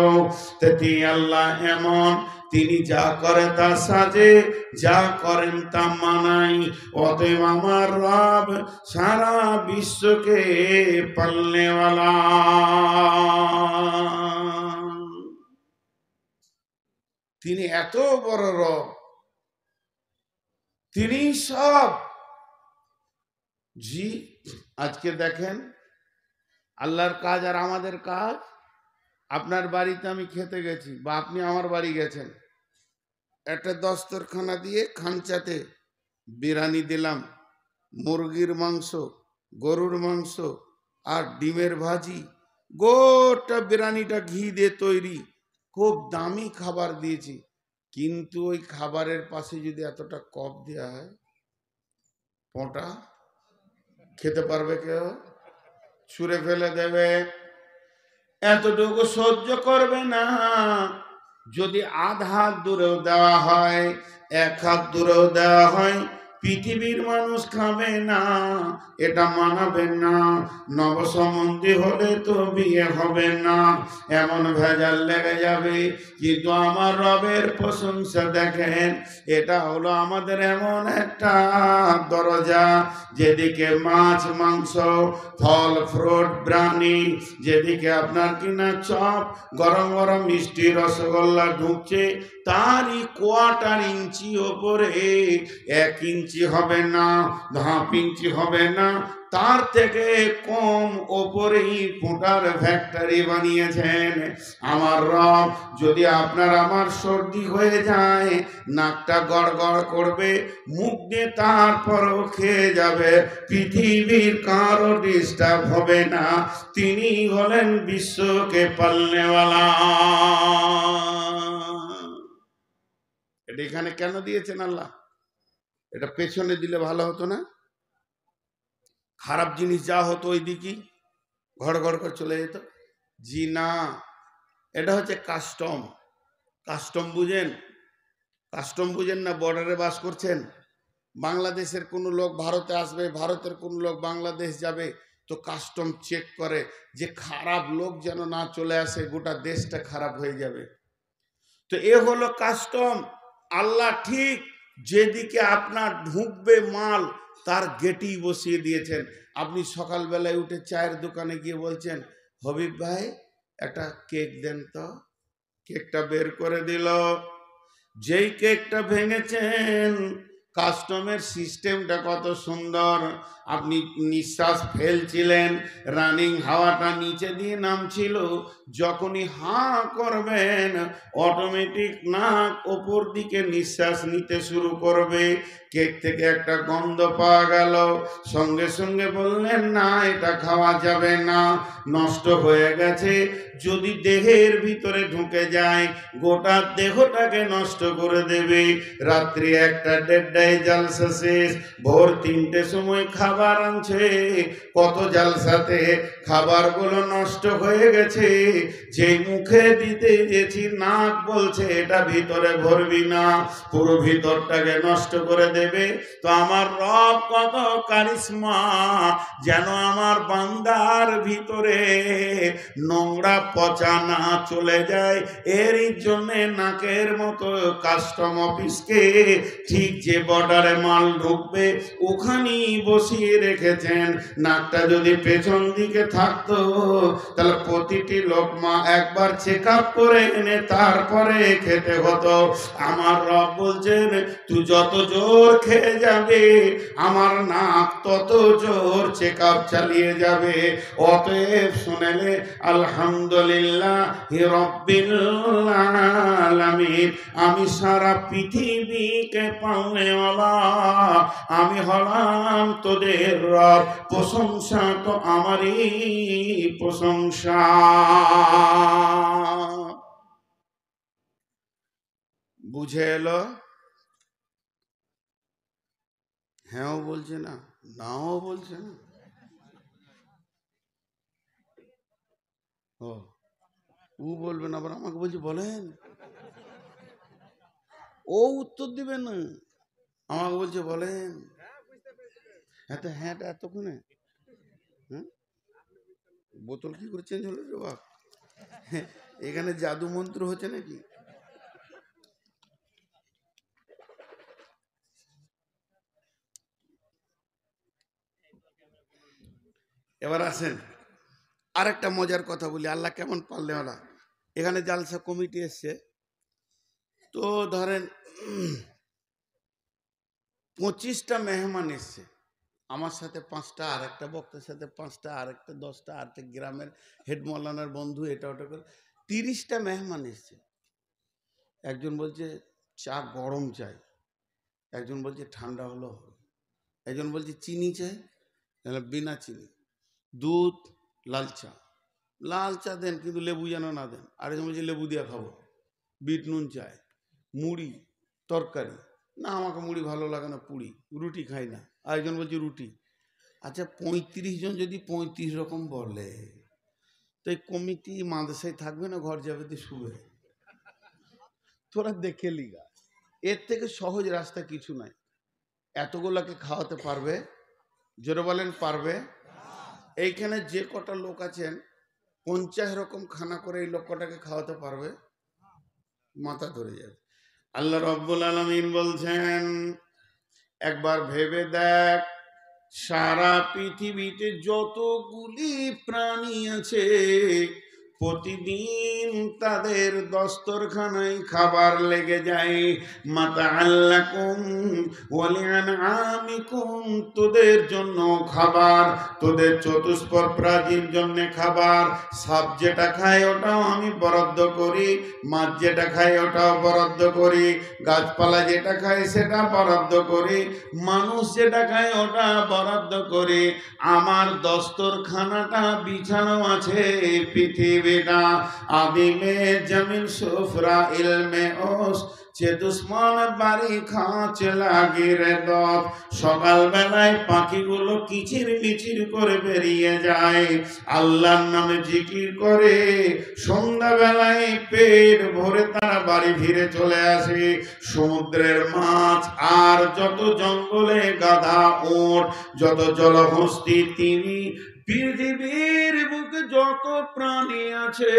তিনি আল্লাহ এমন, তিনি যা করে তা সাজে, যা করেন তা মানাই। অতএব আমার রব সারা বিশ্বকে পালনেওয়ালা। তিনি এত বড় রব, তিনি সব। জি, আজকে দেখেন আল্লাহর কাজ আর আমাদের কাজ। আপনার বাড়িতে আমি খেতে গেছি বা আপনি আমার বাড়ি গেছেন, একটা দস্তরখানা দিয়ে খাঞ্চাতে বিরিয়ানি দিলাম, মুরগির মাংস, গরুর মাংস আর ডিমের ভাজি, গোটা বিরিয়ানিটা ঘি দিয়ে তৈরি, খুব দামি খাবার দিয়েছি। কিন্তু ওই খাবারের পাশে যদি এতটা কপ দেওয়া হয়, পোঁটা খেতে পারবে কেউ? ছুঁড়ে ফেলে দেবে। এতটুকু সহ্য করবে না। যদি আধ হাত দূরেও দেওয়া হয়, এক হাত দূরেও দেওয়া হয়, পৃথিবীর মানুষ খাবে না, এটা মানাবেন না। নবসম্বন্ধী হলে তো বিয়ে হবে না, এমন ভেজাল লেগে যাবে। কিন্তু আমার রবের প্রশংসা দেখেন, এটা হলো আমাদের এমন একটা দরজা, যেদিকে মাছ মাংস ফল ফ্রুট বিরিয়ানি, যেদিকে আপনার কিনা চপ গরম গরম মিষ্টি রসগোল্লা ঢুকছে, তারই কোয়ার্টার ইঞ্চি ওপরে, 1 ইঞ্চি হবে না, 1/2 ইঞ্চি হবে না, তার থেকে কম ওপরেই পোঁটার ফ্যাক্টরি বানিয়েছেন আমার রব। যদি আপনার আমার সর্দি হয়ে যায়, নাকটা গড়গড় করবে, মুখ দিয়ে তারপরও খেয়ে যাবে, পৃথিবীর কারো ডিস্টার্ব হবে না। তিনি হলেন বিশ্বকে পালনেওয়ালা। এটা এখানে কেন দিয়েছেন আল্লাহ? এটা পেছনে দিলে ভালো হতো না? খারাপ জিনিস যা হতো ওই দিকেই ঘড় ঘড় করে চলে যেত। জি না, এটা হচ্ছে কাস্টম। কাস্টম বুঝেন? কাস্টম বুঝেন না? বর্ডারে বাস করছেন, বাংলাদেশের কোনো লোক ভারতে আসবে, ভারতের কোনো লোক বাংলাদেশ যাবে, তো কাস্টম চেক করে যে খারাপ লোক যেন না চলে আসে, গোটা দেশটা খারাপ হয়ে যাবে। তো এ হলো কাস্টম। আল্লাহ ঠিক যেদিকে আপনার ঢুকবে মাল, তার গেটেই বসিয়ে দিয়েছেন। আপনি সকালবেলায় উঠে চায়ের দোকানে গিয়ে বলছেন, হবিব ভাই একটা কেক দেন তো, কেকটা বের করে দিল। যেই কেকটা ভেঙেছেন, কাস্টমের সিস্টেমটা কত সুন্দর। আপনি নিঃশ্বাস ফেলছিলেন, রানিং হাওয়াটা নিচে দিয়ে নামছিল, যখনই হাঁ করবেন অটোমেটিক নাক ওপর দিকে নিঃশ্বাস নিতে শুরু করবে। কেক থেকে একটা গন্ধ পাওয়া গেল, সঙ্গে সঙ্গে বললেন না এটা খাওয়া যাবে না, নষ্ট হয়ে গেছে। যদি দেহের ভিতরে ঢুকে যায়, গোটা দেহটাকে নষ্ট করে দেবে। রাত্রি 1টা 1:30 জালসা শেষ, ভোর 3টে সময় খাবার আনছে, কত জালসাতে খাবারগুলো নষ্ট হয়ে গেছে। যেই মুখে দিতে গেছি, নাক বলছে এটা ভিতরে ভরবি না, পুরো ভিতরটাকে নষ্ট করে দেবে। তো আমার রব কত কারিশমা, যেন আমার বান্দার ভিতরে নোংরা পচা না চলে যায়। এরই জন্য নাকের মতো কাস্টম অফিসকে ঠিক যে বর্ডারে মাল ঢুকবে ওখানেই বসিয়ে রেখেছেন। নাকটা যদি পেছন দিকে থাকতো, তাহলে প্রতিটি লোকমা একবার চেক আপ করে এনে তারপরে খেতে হতো। আমার রব বলছেন, তুই যত জোর খেয়ে যাবে, আমার নাক তত জোর চেক আপ চালিয়ে যাবে। অতএব শুনেলে আলহামদুলিল্লাহ রাব্বিল আলামিন, আমি সারা পৃথিবীকে পালনেওয়ালা, আমি হলাম তোদের রব। প্রশংসা তো আমারই প্রশংসা। বুঝে এলো? হ্যাঁও বলছে না, নাও বলছে না। ও বলবেন, আবার আমাকে বলছে বলেন। ও উত্তর দিবেন না, আমাকে বলছে বলেন। এত হ্যাঁটা এতক্ষণে, হ্যাঁ বোতল কি করে চেঞ্জ হলো রে বাপ? এখানে জাদু মন্ত্র হচ্ছে নাকি? এবার আসেন আরেকটা মজার কথা বলি, আল্লাহ কেমন পারলে ওরা। এখানে জালসা কমিটি এসছে, তো ধরেন 25টা মেহমান এসছে, আমার সাথে 5টা, আর একটা বক্তার সাথে 5টা, আর একটা 10টা, আর একটা গ্রামের হেড মৌলানার বন্ধু, এটা ওটা করে 30টা মেহমান এসছে। একজন বলছে চা গরম চাই, একজন বলছে ঠান্ডা হলো হবে, একজন বলছে চিনি চাই, বিনা চিনি, দুধ, লাল চা দেন কিন্তু লেবু যেন না দেন, আরেকজন বলছে লেবু দিয়ে খাবো, বিট নুন চায়, মুড়ি, তরকারি, না আমাকে মুড়ি ভালো লাগে না, পুরি, রুটি খাই না, আরেকজন বলছে রুটি। আচ্ছা 35 জন যদি 35 রকম বলে, তো এই কমিটি মাদ্রাসায় থাকবে না ঘর যাবে তো শুবে? তোরা দেখে লিগা, এর থেকে সহজ রাস্তা কিছু নাই। এতগুলাকে খাওয়াতে পারবে? জোরে বলেন পারবে? এইখানে যে কটা লোক আছেন 50 রকম খানা করে এই লোকটাকে খাওয়াতে পারবে? মাথা ধরে যাবে। আল্লাহ রাব্বুল আলামিন বলছেন একবার ভেবে দেখ, সারা পৃথিবীতে যতগুলি প্রাণী আছে প্রতিদিন তাদের দস্তরখানায় খাবার লেগে যায়। মাতাআল্লাকুম ওয়া লিআনআমিকুম, তোদের জন্য খাবার, তোদের চতুষ্পদ প্রাণীর জন্য খাবার। সাপ যেটা খায় ওটাও আমি বরাদ্দ করি, মাছ যেটা খায় ওটাও বরাদ্দ করি, গাছপালা যেটা খায় সেটা বরাদ্দ করি, মানুষ যেটা খায় ওটা বরাদ্দ করি। আমার দস্তরখানাটা বিছানো আছে পৃথিবীটা আদিমে জমিন সুফরা ইলমে ওস যে দুশ্মন বাড়ি খাঁচ লাগি রে দপ। সকাল বেলায় পাখিগুলো কিচির মিচির করে বেরিয়ে যায়, আল্লাহর নামে জিকির করে, সন্ধ্যা বেলায় পেট ভরে তারা বাড়ি ফিরে চলে আসে। সমুদ্রের মাছ আর যত জঙ্গলে গাধা উট, যত জলহস্তি তিমি, পৃথিবীর বুকে যত প্রাণী আছে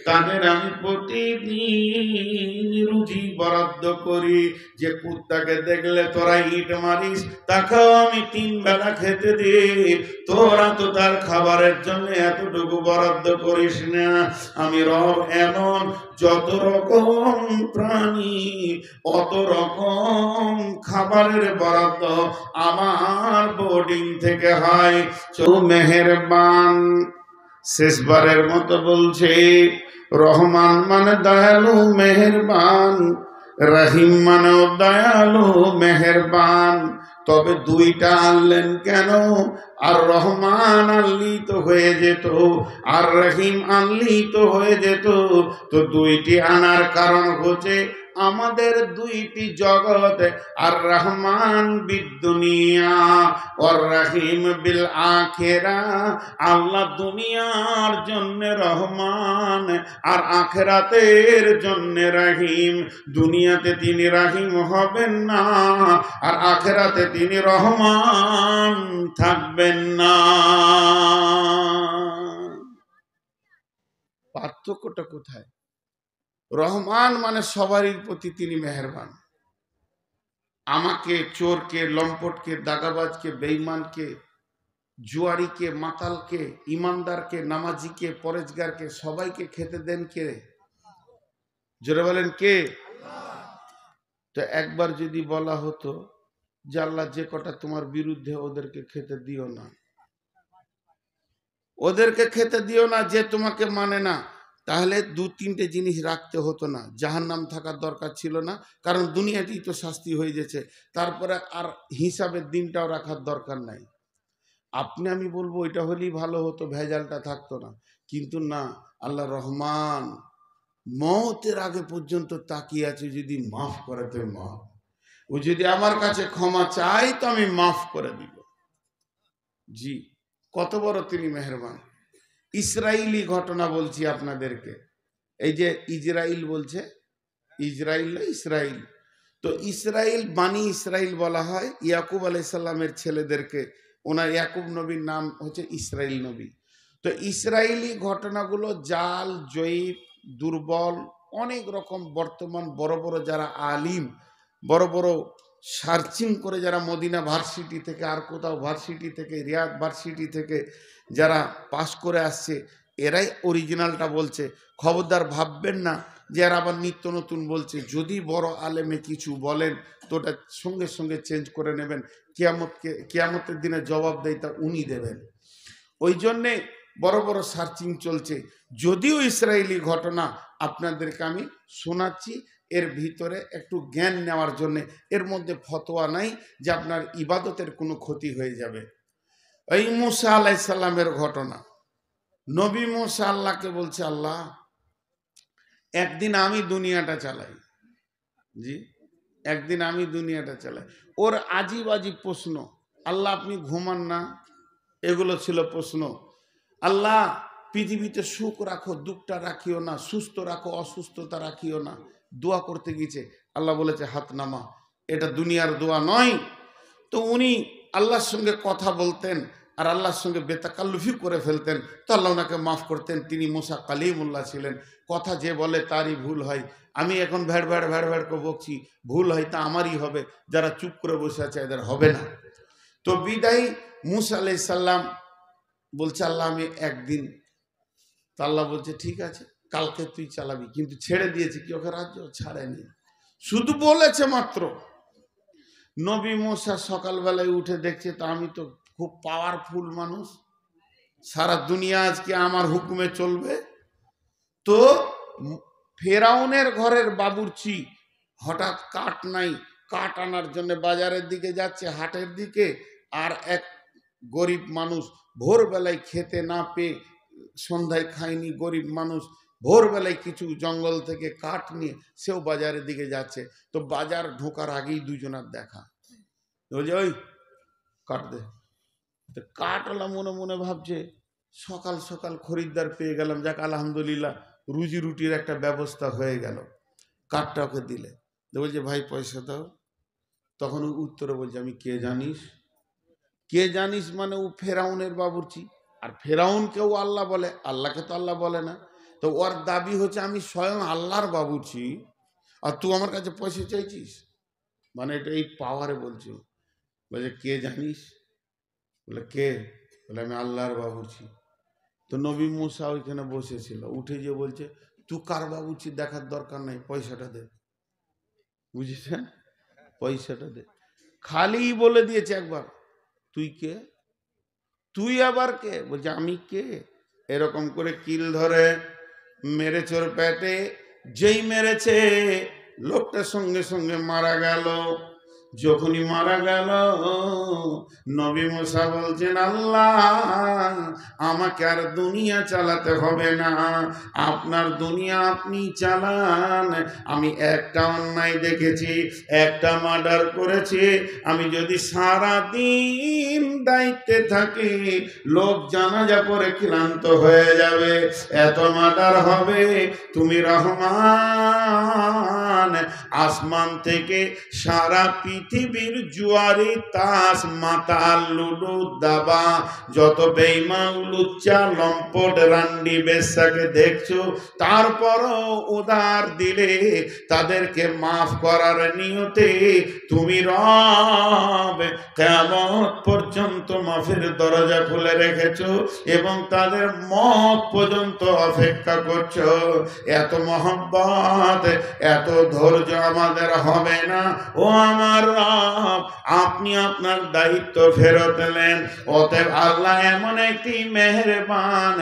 তাদের আমি প্রতিদিন রুজি বরাদ্দ করি। যে কুত্তাকে দেখলে তোরা ইট মারিস, তাকেও আমি 3 বেলা খেতে দিই, তোরা তো তার খাবারের জন্য এতটুকু বরাদ্দ করিস না। আমি রব এমন, যত রকম প্রাণী অত রকম খাবারের বরাদ্দ আমার বোর্ডিং থেকে হয়। মেহেরবান, শেষবারের মতো বলছে, রহমান মানে দয়ালু মেহেরবান, রহিম মানে দয়ালু মেহেরবান। তবে 2টা আনলেন কেন? আর রহমান আনলি তো হয়ে যেত, আর রহিম আনলি তো হয়ে যেত। তো 2টি আনার কারণ হচ্ছে আমাদের 2টি জগৎ, আর রহমান বিদ্দুনিয়া আর রহিম বিল আখিরা। আল্লাহ দুনিয়ার জন্য রহমান আর আখিরাতের জন্য রহিম। দুনিয়াতে তিনি রহিম হবেন না, আর আখিরাতে তিনি রহমান থাকবেন না। পার্থক্যটা কোথায়? রহমান মানে সবারই প্রতি তিনি মেহেরবান। আমাকে, চোরকে, লম্পটকে, দাগাবাজকে, বেঈমানকে, জুয়ারিকে, মাতালকে, ইমানদারকে, নামাজিকে, পরেজগারকে সবাইকে খেতে দেন কে? জোরে বলেন কে? তো একবার যদি বলা হতো যে আল্লাহ যে কটা তোমার বিরুদ্ধে ওদেরকে খেতে দিও না, ওদেরকে খেতে দিও না যে তোমাকে মানে না, তাহলে 2-3টে জিনিস রাখতে হতো না, জাহান্নাম থাকার দরকার ছিল না, কারণ দুনিয়াতেই তো শাস্তি হয়ে গেছে, তারপরে আর হিসাবের দিনটাও রাখার দরকার নাই। আপনি আমি বলবো এটা হলেই ভালো হতো, ভেজালটা থাকতো না, কিন্তু না, আল্লাহ রহমান, মওতের আগে পর্যন্ত তাকিয়ে আছে, যদি মাফ করে তো মাফ, ও যদি আমার কাছে ক্ষমা চাই তো আমি মাফ করে দিব। জি, কত বড় তিনি মেহেরবান। ইসরায়েলি ঘটনা বলছি আপনাদেরকে, এই যে ইসরাইল বলছে, ইসরাইল না ইসরাইল, তো ইসরাইল বানি ইসরাইল বলা হয় ইয়াকুব আলাইহিস সালামের ছেলেদেরকে, ওনার ইয়াকুব নবীর নাম হচ্ছে ইসরাইল নবী। তো ইসরায়েলি ঘটনাগুলো জাল, জয়ীফ, দুর্বল, অনেক রকম। বর্তমান বড় বড় যারা আলিম, বড় বড় সার্চিং করে যারা মদিনা ভার্সিটি থেকে আর কোথাও ভার্সিটি থেকে রিয়াদ ভার্সিটি থেকে যারা পাশ করে আসছে এরাই অরিজিনালটা বলছে। খবরদার ভাববেন না যে এরা আবার নিত্য নতুন বলছে। যদি বড় আলেমে কিছু বলেন তো ওটা সঙ্গে সঙ্গে চেঞ্জ করে নেবেন। কিয়ামতের দিনে জবাবদেহিতা উনি দেবেন। ওই জন্যে বড় বড় সার্চিং চলছে। যদিও ইসরায়েলি ঘটনা আপনাদেরকে আমি শোনাচ্ছি, এর ভিতরে একটু জ্ঞান নেওয়ার জন্যে। এর মধ্যে ফতোয়া নাই যে আপনার ইবাদতের কোনো ক্ষতি হয়ে যাবে। এই মুসা আলাইহিস সালামের ঘটনা। নবী মুসা আল্লাহকে বলছে, আল্লাহ একদিন আমি দুনিয়াটা চালাই। জি, একদিন আমি দুনিয়াটা চালাই। ওর আজীব আজীব প্রশ্ন। আল্লাহ আপনি ঘুমান না? এগুলো ছিল প্রশ্ন। আল্লাহ পৃথিবীতে সুখ রাখো, দুঃখটা রাখিও না, সুস্থ রাখো, অসুস্থতা রাখিও না। দোয়া করতে গিয়েছে, আল্লাহ বলেছে হাত নামা, এটা দুনিয়ার দোয়া নয়। তো উনি আল্লাহর সঙ্গে কথা বলতেন আর আল্লাহর সঙ্গে বেতাকাল্লুফি করে ফেলতেন, তো আল্লাহ ওনাকে মাফ করতেন। তিনি মুসা কালিমুল্লাহ ছিলেন। কথা যে বলে তারই ভুল হয়। আমি এখন ভ্যাড় ভ্যাড় ভ্যাড় ভ্যাড় করে বকছি, ভুল হয় তা আমারই হবে, যারা চুপ করে বসে আছে এদের হবে না। তো বিদায়ী মুসা আলাইহিস সালাম বলছে, আল্লাহ আমি একদিন। তা আল্লাহ বলছে ঠিক আছে, কালকে তুই চালাবি। কিন্তু ছেড়ে দিয়েছে কি? ওকে রাজ্য ছাড়েনি, শুধু বলেছে মাত্র। নবী মুসা সকালবেলায় উঠে দেখছে, তা আমি তো খুব পাওয়ারফুল মানুষ, সারা দুনিয়া আজকে আমার হুকুমে চলবে। তো ফেরাউনের ঘরের বাবুর্চি হঠাৎ কাঠ নাই, কাঠ আনার জন্য বাজারের দিকে যাচ্ছে, হাটের দিকে। আর এক গরিব মানুষ ভোরবেলায় খেতে না পেয়ে, সন্ধ্যায় খায়নি গরিব মানুষ, ভোরবেলায় কিছু জঙ্গল থেকে কাঠ নিয়ে সেও বাজারের দিকে যাচ্ছে। তো বাজার ঢোকার আগেই দুজনার দেখা। বলছে ওই কাঠ দে। তো কাঠওয়ালা মনে মনে ভাবছে, সকাল সকাল খরিদ্দার পেয়ে গেলাম, যাক আলহামদুলিল্লাহ, রুজি রুটির একটা ব্যবস্থা হয়ে গেল। কাঠটা ওকে দিলে, বলছে ভাই পয়সা দাও। তখন উত্তরে বলছে, আমি কে জানিস? কে জানিস মানে ও ফেরাউনের বাবুর্চি। আর ফেরাউনকেও আল্লাহ বলে, আল্লাহকে তো আল্লাহ বলে না। তো ওর দাবি হচ্ছে আমি স্বয়ং আল্লাহর বাবুর্চি, আর তুই আমার কাছে পয়সা চাইছিস। মানে এটা এই পাওয়ারে বলছো। বলছে কে জানিস? বলে কে? বলে আমি আল্লাহর বাবুর্চি। তো নবী মুসা ওইখানে বসেছিল, উঠে গিয়ে বলছে, তুই কার বাবুর্চি দেখার দরকার নাই, পয়সাটা দে। বুঝেছেন? পয়সাটা দে। খালি বলে দিয়েছে একবার, তুই কে? তুই আবার কে? বলছে আমি কে। এরকম করে কিল ধরে মেরেছে ওর পেটে। যেই মেরেছে লোকটা সঙ্গে সঙ্গে মারা গেল। যখনই মারা গেল, নবী মুসা বলছেন, আল্লাহ আমাকে আর দুনিয়া চালাতে হবে না, আপনার দুনিয়া আপনি চালান। আমি একটা অন্যায় দেখেছি, একটা মার্ডার করেছি। আমি যদি সারা দিন দায়িত্বে থাকি, লোক জানাজা পরে ক্লান্ত হয়ে যাবে, এত মার্ডার হবে। তুমি রহমান, আসমান থেকে সারা পৃথিবীর জুয়ারি তাস মাতাল লুডু দাবা যত বেঈমান লুচ্চা লম্পট রান্ডি বেশ্যাকে দেখছো, তারপরও উদার দিলে তাদেরকে মাফ করার নিয়তে তুমি রব কিয়ামত পর্যন্ত মাফের দরজা খুলে রেখেছো এবং তাদের মত পর্যন্ত অপেক্ষা করছো। এত মহব্বত, এত ধৈর্য আমাদের হবে না। ও আমার রব, আপনি আপনার দায়িত্ব ফেরত নেন। অতএব আল্লাহ এমন একটি মেহেরবান,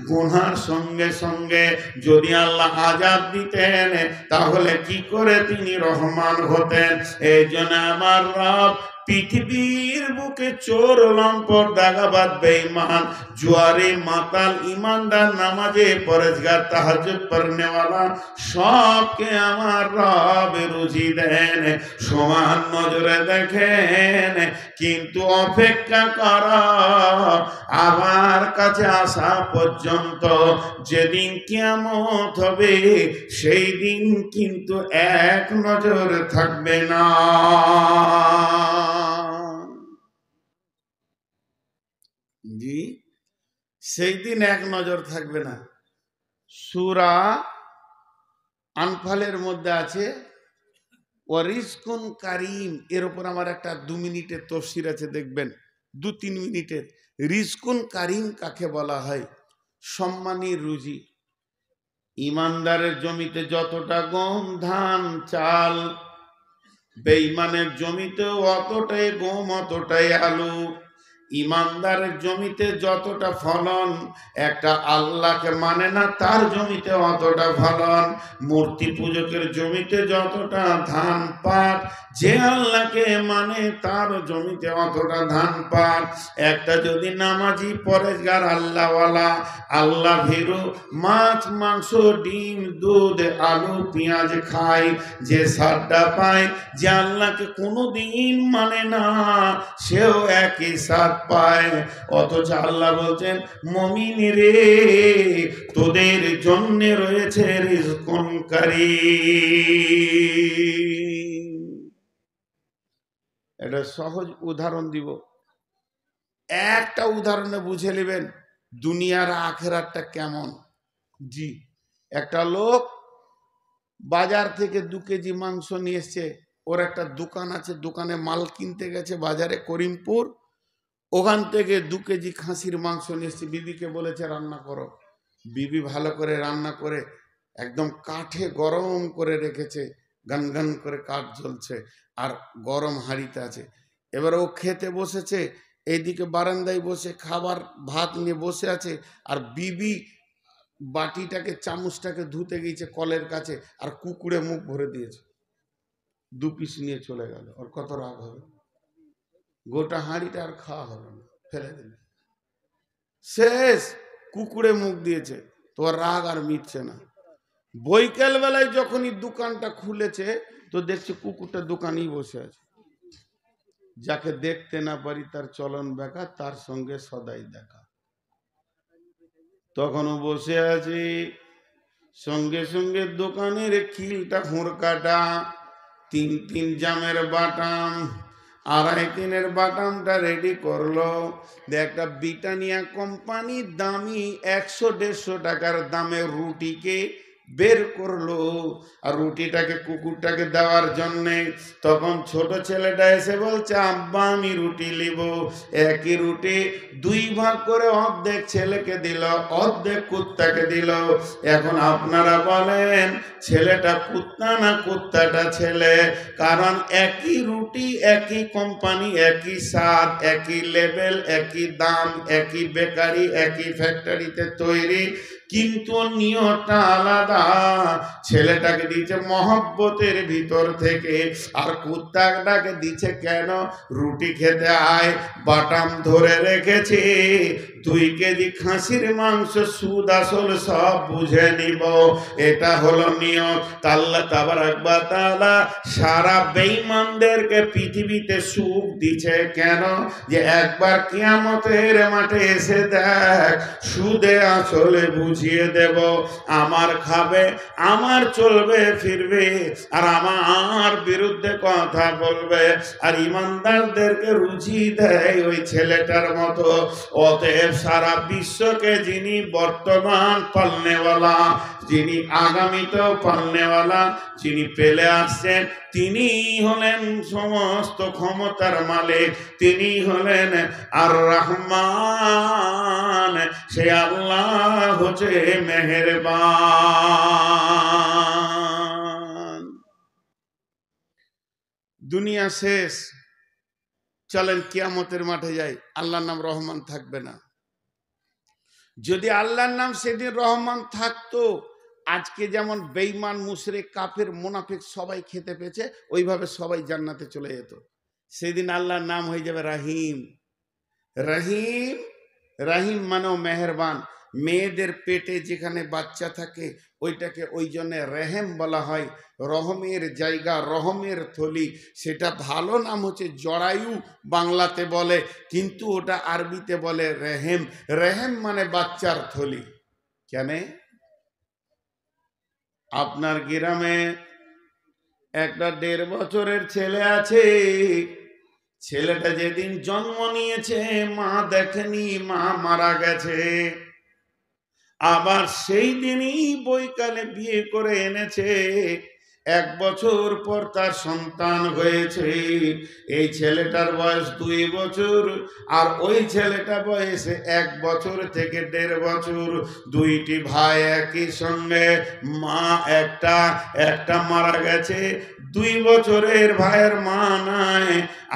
গুনার সঙ্গে সঙ্গে যদি আল্লাহ আযাব দিতেন তাহলে কি করে তিনি রহমান হতেন। এই জন্য আমার রব পৃথিবীর বুকে চোর লম্পট দাগাবাজ বেঈমান জুয়ারি মাতাল ইমানদার নামাজে পরেজগার তাহাজ্জুদ পড়নেওয়ালা সবকে আমার রব রুজি দেন, সমান নজরে দেখেন। কিন্তু অপেক্ষা কর আমার কাছে আসা পর্যন্ত। যেদিন কিয়ামত হবে সেই দিন কিন্তু এক নজর থাকবে না। জি, সেই দিন এক নজর থাকবে না। সূরা আনফালের মধ্যে আছে, ও রিজকুন কারিম, এর উপর আমার একটা 2 মিনিটের তফসির আছে, দেখবেন 2-3 মিনিটের। রিজকুন কারিম কাকে বলা হয়? সম্মানী রুজি। ইমানদারের জমিতে যতটা গম ধান চাল, বেঈমানের জমিতেও অতটাই গম অতটাই আলু। ইমানদারের জমিতে যতটা ফলন, একটা আল্লাহকে মানে না তার জমিতে অতটা ফলন। মূর্তি পূজকের জমিতে যতটা ধান পাট, যে আল্লাহকে মানে তার জমিতে অতটা ধান পাট। একটা যদি নামাজি পরেজগার আল্লাহওয়ালা, আল্লাহ ভীরু, মাছ মাংস ডিম দুধ আলু পেঁয়াজ খায়, যে সারটা পায়, যে আল্লাহকে কোনোদিন মানে না, সেও একই সাথ পায়। অথচ আল্লাহ বলছেন, মুমিন রে, তোদের জন্য রয়েছে রিজকুন কারীম। এটা সহজ উদাহরণ দিব, একটা উদাহরণে বুঝে নেবেন দুনিয়ার আখেরাতটা কেমন। জি, একটা লোক বাজার থেকে 2 কেজি মাংস নিয়ে এসছে, ওর একটা দোকান আছে, দোকানে মাল কিনতে গেছে বাজারে করিমপুর, ওখান থেকে 2 কেজি খাসির মাংস নিয়ে এসছে, বিবিকে বলেছে রান্না করো। বিবি ভালো করে রান্না করে একদম কাঠে গরম করে রেখেছে, গান গান করে কাঠ জ্বলছে আর গরম হাঁড়িতে আছে। এবার ও খেতে বসেছে, এইদিকে বারান্দায় বসে খাবার ভাত নিয়ে বসে আছে, আর বিবি বাটিটাকে চামচটাকে ধুতে গিয়েছে কলের কাছে, আর কুকুরে মুখ ভরে দিয়েছে, 2 পিস নিয়ে চলে গেল। ওর কত রাগ হবে? গোটা হাঁড়িটা আর খাওয়া হলো না, ফেলে দিল, শেষ। কুকুরে মুখ দিয়েছে, তোর রাগ আর মিটছে না। বৈকাল বেলায় যখনই দোকানটা খুলেছে, তো দেখছে কুকুরটা দোকানেই বসে আছে। যাকে দেখতে না পারি তার চলন বেকার, তার সঙ্গে সদাই দেখা। তখনও বসে আছি, সঙ্গে সঙ্গে দোকানের খিলটা হুঁড়কাটা, 3 জামের বাটাম, 2.5 বাটামটা রেডি করলো। একটা ব্রিটানিয়া কোম্পানি দামি 100-150 টাকার দামের রুটিকে বের করলো, আর রুটিটাকে কুকুরটাকে দেওয়ার জন্যে। তখন ছোট ছেলেটা এসে বলছে, আব্বা আমি রুটি নিব। একই রুটি 2 ভাগ করে অর্ধেক ছেলেকে দিল, অর্ধেক কুত্তাকে দিল। এখন আপনারা বলেন, ছেলেটা কুত্তা না কুত্তাটা ছেলে? কারণ একই রুটি, একই কোম্পানি, একই স্বাদ, একই লেভেল, একই দাম, একই বেকারি, একই ফ্যাক্টরিতে তৈরি, কিন্তু নিয়তটা আলাদা। ছেলেটাকে দিচ্ছে মহব্বতের ভিতর থেকে, আর কুত্তাটাকে দিচ্ছে কেন? রুটি খেতে আয়, বাটাম ধরে রেখেছে, 2 কেজি খাসির মাংস সুদ আসল সব বুঝে নিব, এটা হলো নিয়ত। আল্লাহ তাবারাক ওয়া তাআলা সারা বেঈমানদেরকে পৃথিবীতে সুখ দিচ্ছে কেন? যে একবার কিয়ামতের মাঠে এসে দেখ, সুদে আসলে বুঝিয়ে দেব। আমার খাবে, আমার চলবে ফিরবে, আর আমার বিরুদ্ধে কথা বলবে, আর ইমানদারদেরকে রুজি দেয় ওই ছেলেটার মতো। অতএব সারা বিশ্বকে যিনি বর্তমান পালনেওয়ালা, যিনি আগামীতেও পালনেওয়ালা, যিনি পেলে আসছেন, তিনি হলেন সমস্ত ক্ষমতার মালিক, তিনি হলেন আর রহমান। সে আল্লাহ হচ্ছে মেহেরবান। দুনিয়া শেষ, চলেন কিয়ামতের মাঠে যাই। আল্লাহর নাম রহমান থাকবে না। যদি আল্লাহর নাম সেদিন রহমান থাকতো, আজকে যেমন বেঈমান মুশরিক কাফের মুনাফিক সবাই খেতে পেয়েছে, ওইভাবে সবাই জান্নাতে চলে যেত। সেদিন আল্লাহর নাম হয়ে যাবে রাহিম। রহিম, রাহিম মানেও মেহেরবান। মেয়েদের পেটে যেখানে বাচ্চা থাকে ওইটাকে ওই জন্য রেহেম বলা হয়, রহমের জায়গা, রহমের থলি। সেটা ভালো নাম হচ্ছে জরায়ু, বাংলাতে বলে, কিন্তু ওটা আরবিতে বলে রেহেম। রেহেম মানে বাচ্চার থলি। কেন? আপনার গ্রামে একটা 1.5 বছরের ছেলে আছে, ছেলেটা যেদিন জন্ম নিয়েছে মা দেখেনি, মা মারা গেছে। আবার সেই দিনই বৈকালে বিয়ে করে এনেছে, 1 বছর পর তার সন্তান হয়েছে। এই ছেলেটার বয়স 2 বছর, আর ওই ছেলেটা বয়সে 1 বছর থেকে 1.5 বছর। দুইটি ভাই একই সঙ্গে, মা একটা মারা গেছে। 2 বছরের ভাইয়ের মা নাই,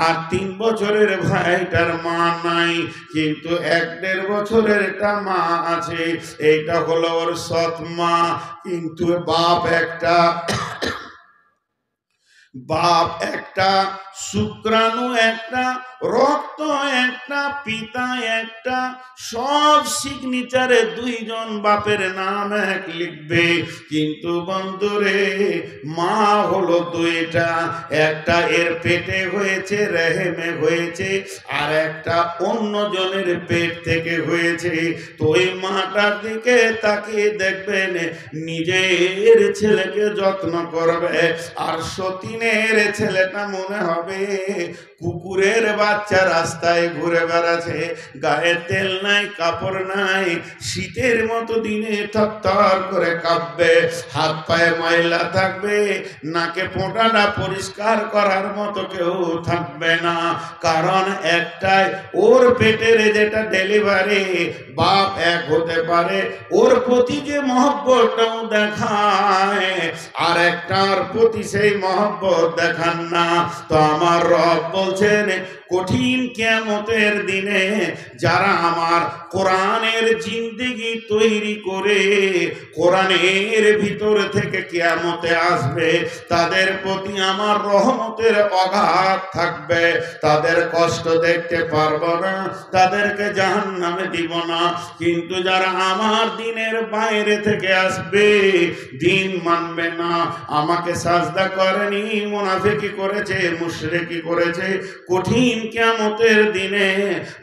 আর 3 বছরের ভাইটার মা নাই, কিন্তু 1.5 বছরের একটা মা আছে। এইটা হলো ওর সৎ মা। কিন্তু বাপ একটা, শুক্রাণু একটা, রক্ত একটা, পিতা একটা, সব সিগনেচারে 2 জন বাপের নাম এক লিখবে। কিন্তু বন্ধুরে, মা হলো 2টা, একটা এর পেটে হয়েছে, রেহেমে হয়েছে, আর একটা অন্য জনের পেট থেকে হয়েছে। তো ওই মাটার দিকে তাকিয়ে দেখবেন, নিজের ছেলেকে যত্ন করবে, আর সতীনের ছেলেটা মনে হবে কুকুরের বাচ্চা, রাস্তায় ঘুরে বেড়াচ্ছে, গায়ে তেল নাই, কাপড় নাই, শীতের মতো দিনে থরথর করে কাঁপবে, হাত পায়ে ময়লা থাকবে, নাকে পোঁটাটা পরিষ্কার করার মতো কেউ থাকবে না। কারণ একটাই, ওর পেটের যেটা ডেলিভারি, বাপ এক হতে পারে, ওর প্রতি যে মহব্বতটাও দেখায়, আর একটার প্রতি সেই মহব্বত দেখান না। তো আমার রব বলছেন, কঠিন কিয়ামতের দিনে যারা আমার কোরআনের জিন্দেগি তৈরি করে কোরআনের ভিতর থেকে কিয়ামতে আসবে, তাদের প্রতি আমার রহমতের অগাধ থাকবে। তাদের কষ্ট দেখতে পারবো না, তাদেরকে জাহান্নামে দিব না। কিন্তু যারা আমার দিনের বাইরে থেকে আসবে, দিন মানবে না, আমাকে সাজদা করেনি, মুনাফিকি করেছে, মুশরিকি করেছে, কঠিন কিয়ামতের দিনে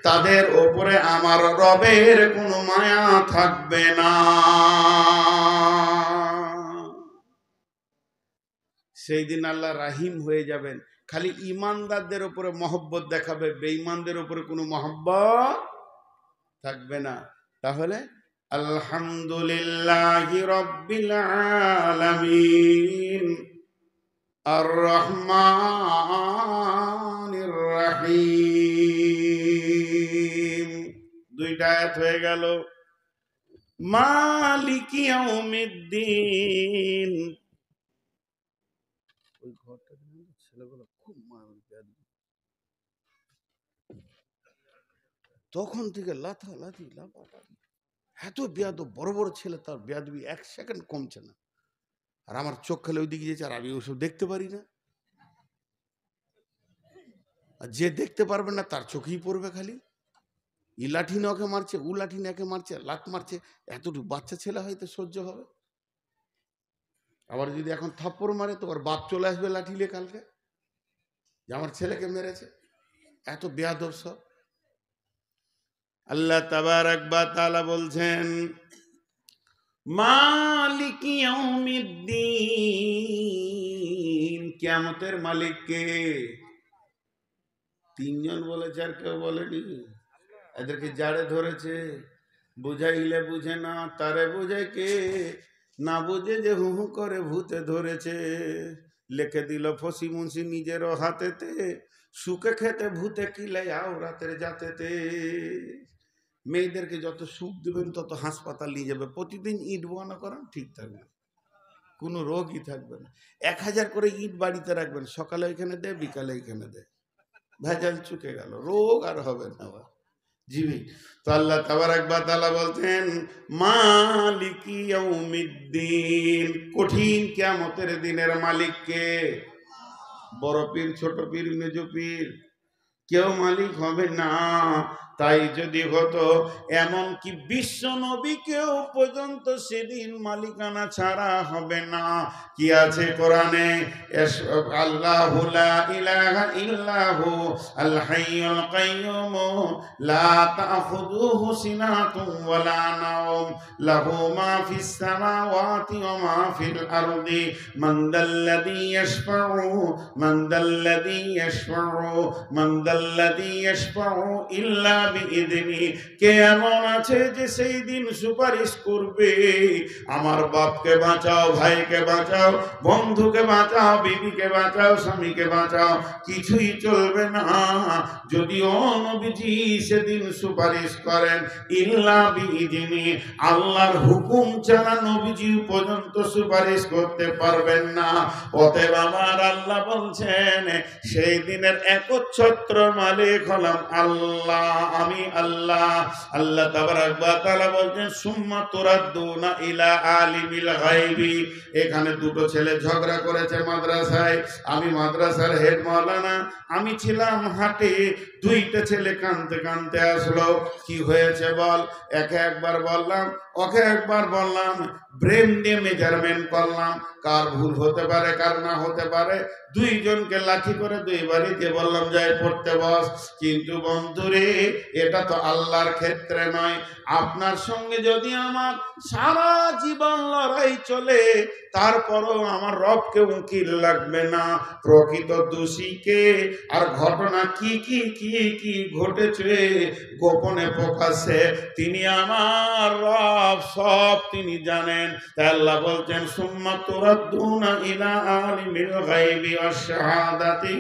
তাদের উপরে আমার রবের কোনো মায়া থাকবে না। সেই দিন আল্লাহ রাহিম হয়ে যাবেন, খালি ইমানদারদের উপরে মহব্বত দেখাবে, বেঈমানদের উপরে কোনো মহব্বত থাকবে না। তাহলে আলহামদুলিল্লাহি রাব্বিল আলামিন আর রহমানির রহিম, 2টা আয়াত হয়ে গেল। মালিকি ইয়াউমিদ্দিন, ওই ঘরটা ছেলেগুলো খুব তখন থেকে লাথালাথি, লাফালাফি, এত বেয়াদব, বড় বড় ছেলে, তার বেয়াদবি 1 সেকেন্ড কমছে না। আর আমার চোখ খেলে ওই দিকে যেছে, আর আমি ওসব দেখতে পারি না। আর যে দেখতে পারবে না তার চোখেই পড়বে খালি। ই লাঠি নকে মারছে, উ লাঠি নাকে মারছে, লাত মারছে, এতটুকু বাচ্চা ছেলে হয়তো সহ্য হবে। আবার যদি এখন থাপ্পড় মারে, তো ওর বাপ চলে আসবে লাঠি নিয়ে কালকে, যে আমার ছেলেকে মেরেছে। এত বেয়াদব সব। আল্লাহ তাবারাক ওয়া তাআলা বলছেন, মালিকি ইয়াউমিদ্দিন, কিয়ামতের মালিক কে? 3 জন বলেছে, আর কেউ বলেনি। এদেরকে জাড়ে ধরেছে, বুঝাইলে বুঝে না, তারে বুঝে কে? না বুঝে যে হু হু করে ভূতে ধরেছে। লিখে দিল ফসি মুন্সি নিজেরও হাতেতে, সুখে খেতে ভূতে কিলে আওরাতের জাতেতে। মেয়েদেরকে যত সুখ দেবেন তত হাসপাতাল নিয়ে যাবে, প্রতিদিন ইট বানা করেন, ঠিক থাকবে, কোনো রোগই থাকবে না। 1000 করে ইট বাড়িতে রাখবেন, সকালে এখানে দেয়, বিকালে এখানে দেয়, ভেজাল চুকে গেল, রোগ আর হবে না। জিবি তো আল্লাহ তাবারাক ওয়া তাআলা বলতেন, মালিকি ইয়াউমিদ্দিন, কঠিন কিয়ামতের দিনের মালিক কে? বড় পীর, ছোট পীর, মেজ পীর, কেউ মালিক হবে না। তাই যদি হতো, এমন কি বিশ্ব নবীকেও পর্যন্ত সেদিন মালিকানা ছাড়া হবে না। কি আছে কোরআনে? আল্লাহু লা ইলাহা ইল্লাহু আল হাইয়ুল কাইয়্যুম লা তাখুযুহু সিনাতুন ওয়ালা নাওম লাহু মা ফিস সামাওয়াতি ওয়া মা ফিল আরদি মান দাল্লাযী ইয়াশফা'ু ইল্লা বিইذনি। কে এমন আছে যে সেই দিন সুপারিশ করবে, আমার বাপকে বাঁচাও, ভাইকে বাঁচাও, বন্ধুকে বাঁচাও, বিবিকে বাঁচাও, স্বামীকে বাঁচাও, কিছুই চলবে না যদিও নবীজি সেদিন সুপারিশ করেন। ইল্লা বিইذনি, আল্লাহর হুকুম ছাড়া নবীজি পর্যন্ত সুপারিশ করতে পারবেন না। অতএব আমার আল্লাহ বলছেন সেই দিনের একচ্ছত্র মালিক হলাম আল্লাহ, আমি আল্লাহ। আল্লাহ তাবারাক ওয়া তাআলা বলছেন সুম্মা তুরাদ্দুনা ইলা আলিমিল গায়বি। এখানে দুটো ছেলে ঝগড়া করেছে মাদ্রাসায়, আমি মাদ্রাসার হেড মাওলানা, আমি ছিলাম হাটে। দুইটা ছেলে কাঁদতে কাঁদতে আসলো, কি হয়েছে বল। একে একবার বললাম, ওকে একবার বললাম, ব্রেন দিয়ে মেজারমেন্ট করলাম, কার ভুল হতে পারে কার না হতে পারে। দুইজনকে লাঠি করে দুইবারই দিয়ে বললাম যাই পড়তে বস। কিন্তু বন্ধুরে, এটা তো আল্লাহর ক্ষেত্রে নয়। আপনার সঙ্গে যদি আমার সারা জীবন লড়াই চলে, তারপরও আমার রবকে উকিল লাগবে না। প্রকৃত দোষীকে আর ঘটনা কি কি কি কি ঘটেছে গোপনে প্রকাশে তিনি আমার রব, সব তিনি জানেন। তাই আল্লাহ বলছেন সুম্মা তুরাদ্দুনা ইলা আলিমিল গায়বি ওয়াশ শাহাদাতি।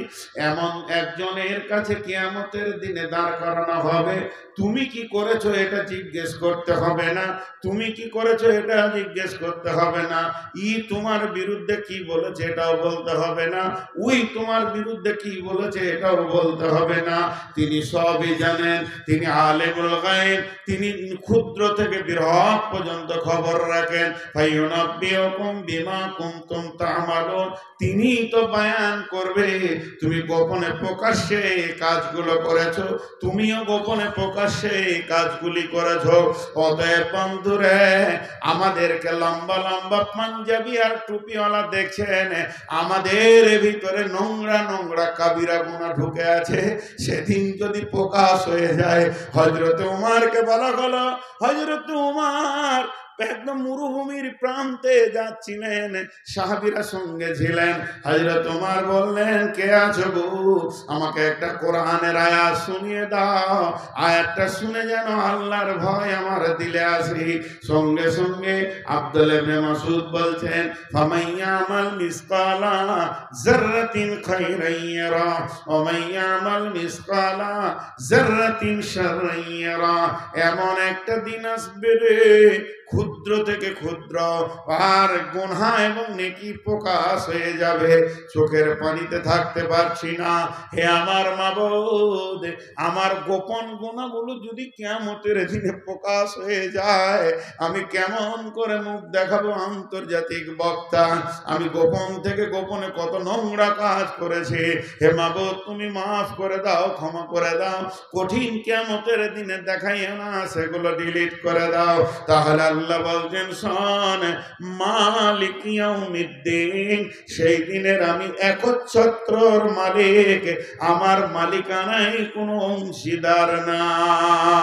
এমন একজনের কাছে কিয়ামতের দিনে দাঁড় করানো হবে, তুমি কি করেছো এটা জিজ্ঞেস করতে হবে না, তুমি কি করেছো এটা জিজ্ঞেস করতে হবে না। ই তোমার বিরুদ্ধে কি বলেছে এটাও বলতে হবে না, ওই তোমার বিরুদ্ধে কি বলেছে এটাও বলতে হবে না। তিনি সবই জানেন, তিনি আলিমুল গায়ব, তিনি ক্ষুদ্র থেকে বৃহৎ পর্যন্ত খবর রাখেন। ফায়ুনাব্বিউকুম বিমা কুনতুম তা'মালুন, তিনি তো বয়ান করবে। তুমি গোপনে প্রকাশ্যে কাজগুলো করেছো, তুমিও গোপনে প্রকাশ্যে কাজগুলি করেছো। অতএব বন্ধুরে, আমাদেরকে লম্বা লম্বা পাঞ্জাবি আর টুপিওয়ালা দেখছেন, আমাদের ভিতরে নোংরা নোংরা কাবিরা গুনাহ ঢুকে আছে। সেদিন যদি প্রকাশ হয়ে যায়, হযরত উমরকে বলা হলো, হযরত উমর একদম মরুভূমির প্রান্তে যাচ্ছিলেন, সাহাবীরা সঙ্গে ছিলেন। হযরত উমর বললেন, কে আছো গো, আমাকে একটা কোরআনের আয়াত শুনিয়ে দাও, আয়াতটা শুনে যেন আল্লাহর ভয় আমার দিলে আসে। সঙ্গে সঙ্গে আব্দুল্লাহ ইবনে মাসউদ বলছেন, ফামাইয়ামাল মিসকালা যাররাতিন খায়রান ইয়ারা ওয়া মাইয়ামাল মিসকালা যাররাতিন শাররান ইয়ারা। এমন একটা দিন আসবে রে, ক্ষুদ্র থেকে ক্ষুদ্র আর গুনাহ এবং নেকি প্রকাশ হয়ে যাবে, চোখের পানিতে থাকতে পারছি না। হে আমার মাবুদ, আমার গোপন গুনাহগুলো যদি কিয়ামতের দিনে প্রকাশ হয়ে যায়, আমি কেমন করে মুখ দেখাবো আন্তর্জাতিক বক্তা। আমি গোপন থেকে গোপনে কত নোংরা কাজ করেছি। হে মাবুদ, তুমি মাফ করে দাও, ক্ষমা করে দাও। কঠিন কিয়ামতের দিনে দেখাইও না, সেগুলো ডিলিট করে দাও। তাহলে আল্লাহ বলছেন, শোন, মালিক ইয়াউমিদ্দিন, সেই দিনের আমি একচ্ছত্রর মালিক, আমার মালিকানায় কোনো অংশীদার নাই।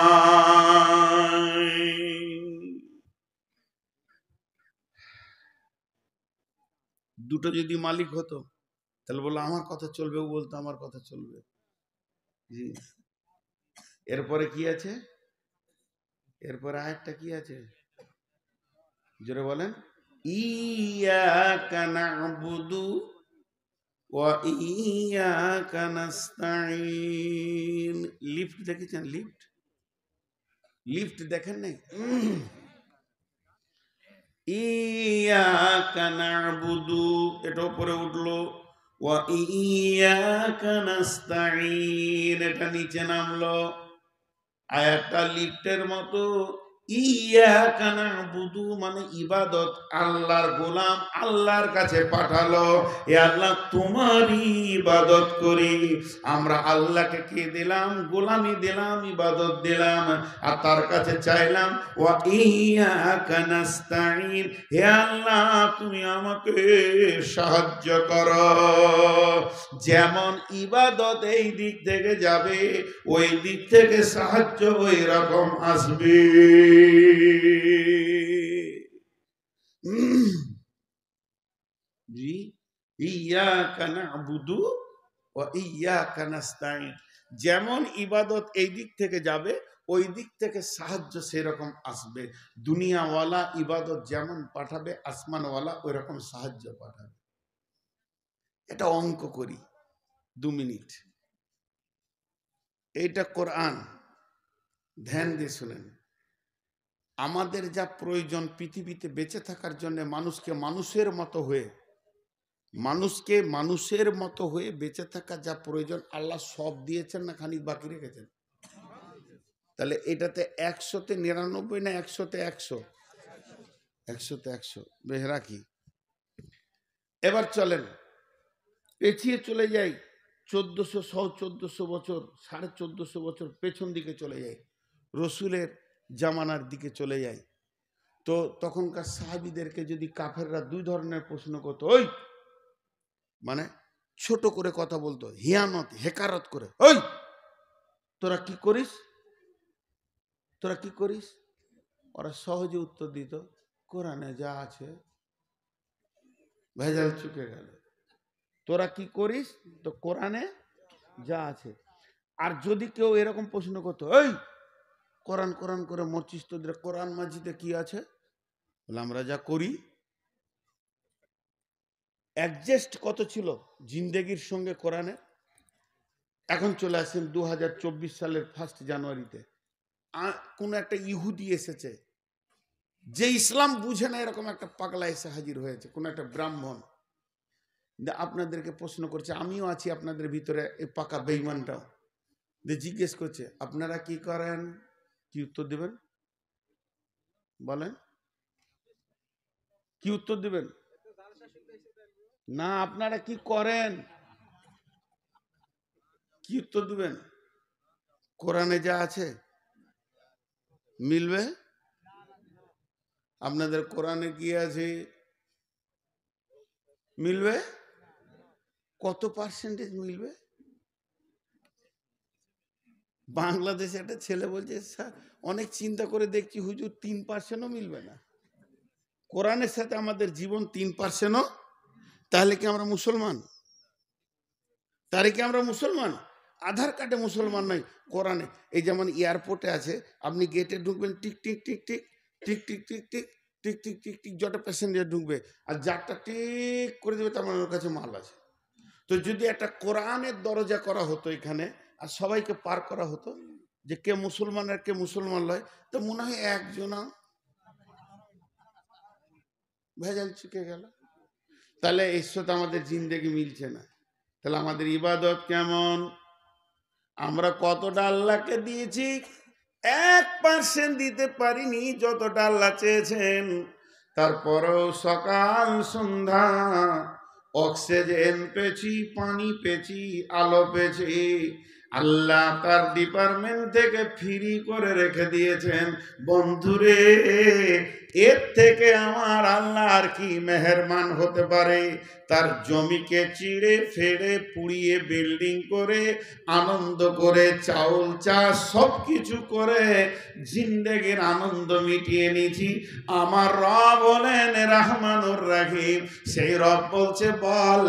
দুটো যদি মালিক হতো, তাহলে বললো আমার কথা চলবে, ও বলতো আমার কথা চলবে। জি, এরপরে কি আছে? এরপরে আয়াতটা কি আছে জোরে বলেন। ইয়াকা না'বুদু ওয়া ইয়াকা নাস্তাঈন। লিফট দেখেছেন? লিফট লিফট দেখেন নাই? ইয়াকা না'বুদু, এটা উপরে উঠলো, ওয়া ইয়াকা নাস্তাঈন এটা নিচে নামলো। আয়াতটা লিফটের মতো। ইয়াকা না'বুদু মানে ইবাদত, আল্লাহর গোলাম আল্লাহর কাছে পাঠালো, এ আল্লাহ তোমারই ইবাদত করি। আমরা আল্লাহকে কি দিলাম? গোলামি দিলাম, ইবাদত দিলাম, আর তার কাছে চাইলাম ওয়া ইয়াকা নাস্তাঈন, হে আল্লাহ তুমি আমাকে সাহায্য করো। যেমন ইবাদত এই দিক থেকে যাবে, ওই দিক থেকে সাহায্য ওই রকম আসবে। জি, ইয়াকা না'বুদু ওয়া ইয়াকা নাস্তাঈন। যেমন ইবাদত এই দিক থেকে যাবে ওই দিক থেকে সাহায্য সেরকম আসবে। দুনিয়াওয়ালা ইবাদত যেমন পাঠাবে আসমানওয়ালা ওই রকম সাহায্য পাঠাবে। এটা অঙ্ক করি 2 মিনিট। এইটা কোরআন, ধ্যান দিয়ে শুনেন। আমাদের যা প্রয়োজন পৃথিবীতে বেঁচে থাকার জন্য মানুষকে মানুষের মতো হয়ে বেঁচে থাকা যা প্রয়োজন আল্লাহ সব দিয়েছেন না খানিক বাকি রেখেছেন? তাহলে এটাতে 100-তে 99 না 100-তে 100? 100-তে 100 বেশ রাখি। এবার চলেন পেছিয়ে চলে যাই 1400 বছর, 1450 বছর পেছন দিকে চলে যাই, রসুলের জামানার দিকে চলে যাই। তো তখনকার সাহাবীদেরকে যদি কাফেররা 2 ধরনের প্রশ্ন করতো, ওই মানে ছোট করে কথা বলতো, হিয়ানত হেকারত করে, ওই তোরা কি করিস, তোরা কি করিস? ওরা সহজে উত্তর দিত, কোরআনে যা আছে। ভেজাল চুকে গেল। তোরা কি করিস? তো কোরআনে যা আছে। আর যদি কেউ এরকম প্রশ্ন করতো, এই কোরআন কোরআন করে মরছিস, তোদের কোরআন মাজিদে কি আছে? বলে আমরা যা করি। অ্যাডজাস্ট কত ছিল জিন্দেগির সঙ্গে কোরআনে। এখন চলে আসেন 2024 সালের 1 জানুয়ারিতে কোন একটা ইহুদি এসেছে, যে ইসলাম বুঝে না, এরকম একটা পাগলা এসে হাজির হয়েছে, কোন একটা ব্রাহ্মণ। আপনাদেরকে প্রশ্ন করছে, আমিও আছি আপনাদের ভিতরে, এই পাকা বেঈমানটাও। জিজ্ঞেস করছে আপনারা কি করেন? কি উত্তর দিবেন বলেন? কি উত্তর দিবেন? না, আপনারা কি করেন, কি উত্তর দিবেন? কোরআনে যা আছে মিলবে? আপনাদের কোরআনে কি আছে মিলবে? কত পার্সেন্টেজ মিলবে? বাংলাদেশে একটা ছেলে বলছে, স্যার অনেক চিন্তা করে দেখছি হুজুর 3%ও মিলবে না। কোরআনের সাথে আমাদের জীবন 3%ও? তাহলে কি আমরা মুসলমান? তাহলে কি আমরা মুসলমান? আধার কার্ডে মুসলমান নয়, কোরআনে। এই যেমন এয়ারপোর্টে আছে, আপনি গেটে ঢুকবেন, tick tick tick tick tick tick tick tick tick tick tick tick, যত প্যাসেঞ্জার ঢুকবে আর যারটা টিক করে দেবে তার মানে ওর কাছে মাল আছে। তো যদি একটা কোরআনের দরজা করা হতো এখানে আর সবাইকে পার করা হতো যে কে মুসলমান আর কে মুসলমান নয়, তো মনে হয় একজনা ভেজাল চুকে গেল। তাহলে এর সাথে আমাদের জিন্দেগি মিলছে না। তাহলে আমাদের ইবাদত কেমন? আমরা কতটা আল্লাহকে দিয়েছি? 1% দিতে পারিনি যতটা আল্লাহ চেয়েছেন। তারপরেও সকাল সন্ধ্যা অক্সিজেন পেয়েছি, পানি পেয়েছি, আলো পেয়েছি। আল্লাহ তার ডিপার্টমেন্ট থেকে ফ্রি করে রেখে দিয়েছেন। বন্ধুরে, এর থেকে আমার আল্লাহ আর কি মেহেরবান হতে পারে? তার জমিকে চিড়ে ফেড়ে পুড়িয়ে বিল্ডিং করে আনন্দ করে চাউল চাষ সব কিছু করে জিন্দেগির আনন্দ মিটিয়ে নিয়েছি। আমার রব বলেন রহমানুর রহিম। সেই রব বলছে, বল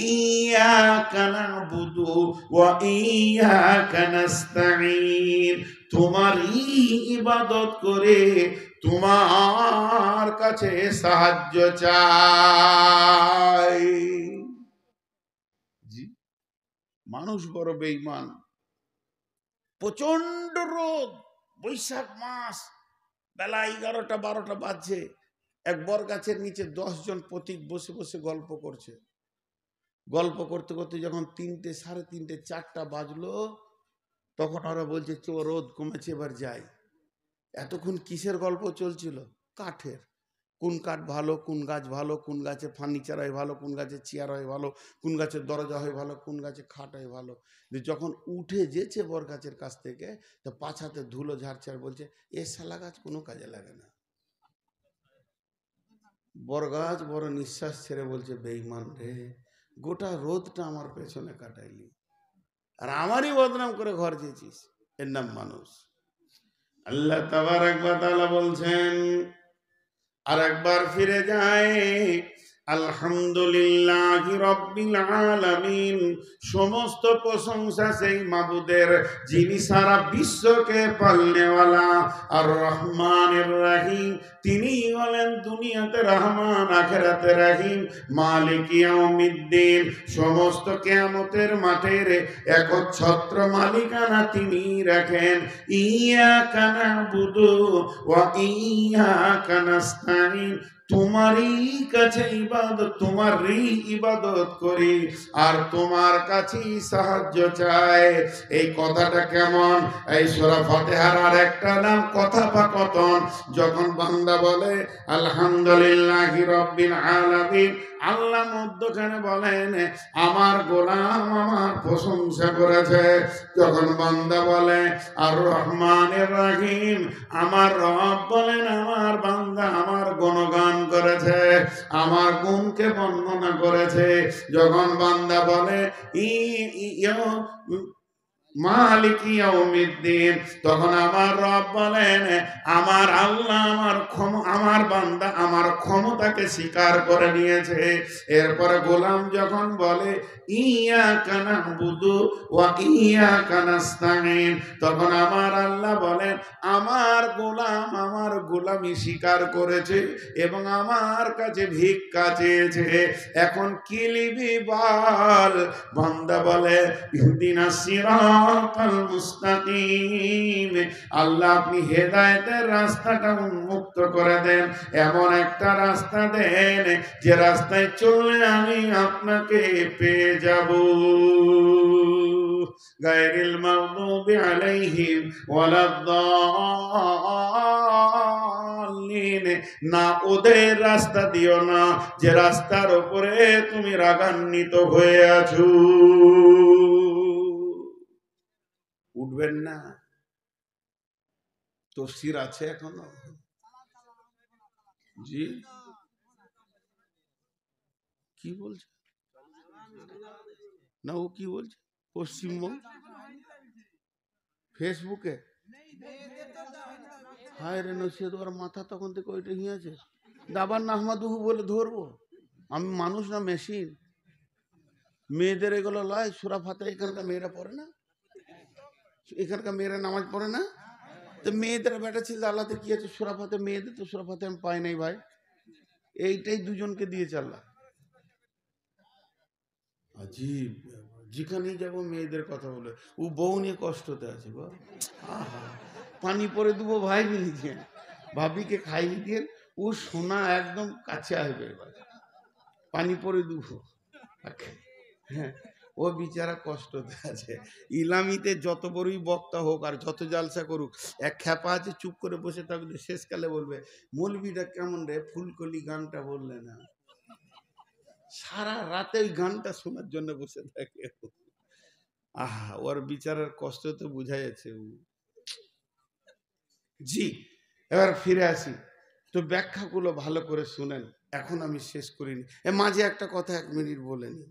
ইয়াকা নাবুদু ওয়া ইয়াকা নাস্তাঈন। তোমারই ইবাদত করে তোমার কাছে সাহায্য চাই। জি, মানুষ বড় বেঈমান। প্রচন্ড রোদ, বৈশাখ মাস, বেলা 11টা-12টা বাজছে। এক বর গাছের নিচে 10 জন পথিক বসে বসে গল্প করছে। গল্প করতে করতে যখন 3টে, 3:30, 4টা বাজলো, তখন ওরা বলছে চো রোদ কমেছে এবার যাই। এতক্ষণ কিসের গল্প চলছিল? কাঠের। কোন কাঠ ভালো, কোন গাছ ভালো, কোন গাছে ফার্নিচার হয় ভালো, কোন গাছে চেয়ার হয় ভালো, কোন গাছের দরজা হয় ভালো, কোন গাছে খাট হয় ভালো। যখন উঠে যেছে বর গাছের কাছ থেকে, তো পাছাতে ধুলো ঝাড়ছে আর বলছে এ শালা গাছ কোনো কাজে লাগে না। বর গাছ বড় নিঃশ্বাস ছেড়ে বলছে, বেঈমান রে, গোটা রোদটা আমার পেছনে কাটাইলি আর আমারই বদনাম করে ঘর যেছিস। এর নাম মানুষ। আল্লাহ তাবারক ওয়া তাআলা বলছেন, আর একবার ফিরে যায় আলহামদুলিল্লাহি রাব্বিল আলামিন, সমস্ত প্রশংসা সেই মাবুদের যিনি সারা বিশ্বকে পালনেওয়ালা। আর রহমানির রহিম, তিনি হলেন দুনিয়াতে রহমান আখিরাতে রহিম। মালিক ইয়াউমিদ্দিন, সমস্ত কিয়ামতের মাঠের একচ্ছত্র মালিকানা তিনি রাখেন। ইয়াকা নাবুদু ওয়া ইয়াকা নাস্তাইন, তোমারই কাছে ইবাদত, তোমারই ইবাদত করি আর তোমার কাছেই সাহায্য চাই। এই কথাটা কেমন? এই সূরা ফাতিহার আর একটা নাম কথাপাকথন। যখন বান্দা বলে আলহামদুলিল্লাহি রাব্বিল আলামিন, আল্লাহ মধ্যখানে বলেন আমার গোলাম আমার প্রশংসা করেছে। যখন বান্দা বলে আর রহমানির রহিম, আমার রব বলেন আমার বান্দা আমার গুণগান করেছে, আমার গুণকে বর্ণনা করেছে। যখন বান্দা বলে মালিক ইয়াউমিদ্দিন, তখন আমার রব বলেন আমার আল্লাহ আমার বান্দা আমার ক্ষমতাকে স্বীকার করে নিয়েছে। এরপরে গোলাম যখন বলে ইয়াকা নাবুদু ওয়া ইয়াকা নাস্তাইন, তখন আমার আল্লাহ বলেন আমার গোলাম আমার গোলামি স্বীকার করেছে এবং আমার কাছে ভিক্ষা চেয়েছে। এখন কি লিবি বল? বান্দা বলে ইহদিনাস সিরাতাল মুস্তাকিম, আল্লাহ আপনি হেদায়েতের রাস্তাটা উন্মুক্ত করে দেন, এমন একটা রাস্তা দেন যে রাস্তায় চললে আমি আপনাকে পেয়ে যাব। গায়রিল মাগদুবি আলাইহিম ওয়ালাদ-দাল্লিন, না ওদের রাস্তা দিও না যে রাস্তার উপরে তুমি রাগান্বিত হয়ে আছো। উঠবেন না? তফসির আছে এখনো? জি, কি বলছে না? ও কি বলছে? পশ্চিমবঙ্গ ফেসবুকে হায় রে নসিহত, ওর মাথা তখন থেকে ওইটা হিয়াছে দাবার নাহমাদুহু বলে ধরবো? আমি মানুষ না মেশিন? মেয়েদের এগুলো লয় সূরা ফাতিহা এখানকার মেয়েরা পড়ে না? এখানকার মেয়েরা নামাজ পড়ে না? তো মেয়েদের বেটা ছিল আল্লাহতে কি আছে? সূরা ফাতিহা মেয়েদের তো সূরা ফাতিহা আমি পাই নাই ভাই। এইটাই দুজনকে দিয়েছে আল্লাহ। আজীব, যেখানেই যাবো মেয়েদের কথা বলে। ও বউ নিয়ে কষ্টতে আছে গো। পানি পরে দেবো ভাই নিয়ে, ভাবিকে খাইয়ে দিয়ে ও সোনা একদম কাছে আসবে, এবার পানি পরে দেবো। হ্যাঁ, ও বিচারা কষ্টতে আছে। ইলামিতে যত বড়ই বক্তা হোক আর যত জালসা করুক, এক খ্যাপা আছে চুপ করে বসে থাকলে শেষকালে বলবে মৌলবীটা কেমন রে ফুলকলি গানটা বললে না। সারা রাতে ওই গানটা শোনার জন্য বসে থাকে। আহা, ওর বিচারের কষ্ট তো বোঝা যাচ্ছে। জি, এবার ফিরে আসি। তো ব্যাখ্যাগুলো ভালো করে শুনেন, এখন আমি শেষ করিনি। মাঝে একটা কথা 1 মিনিট বলে নি,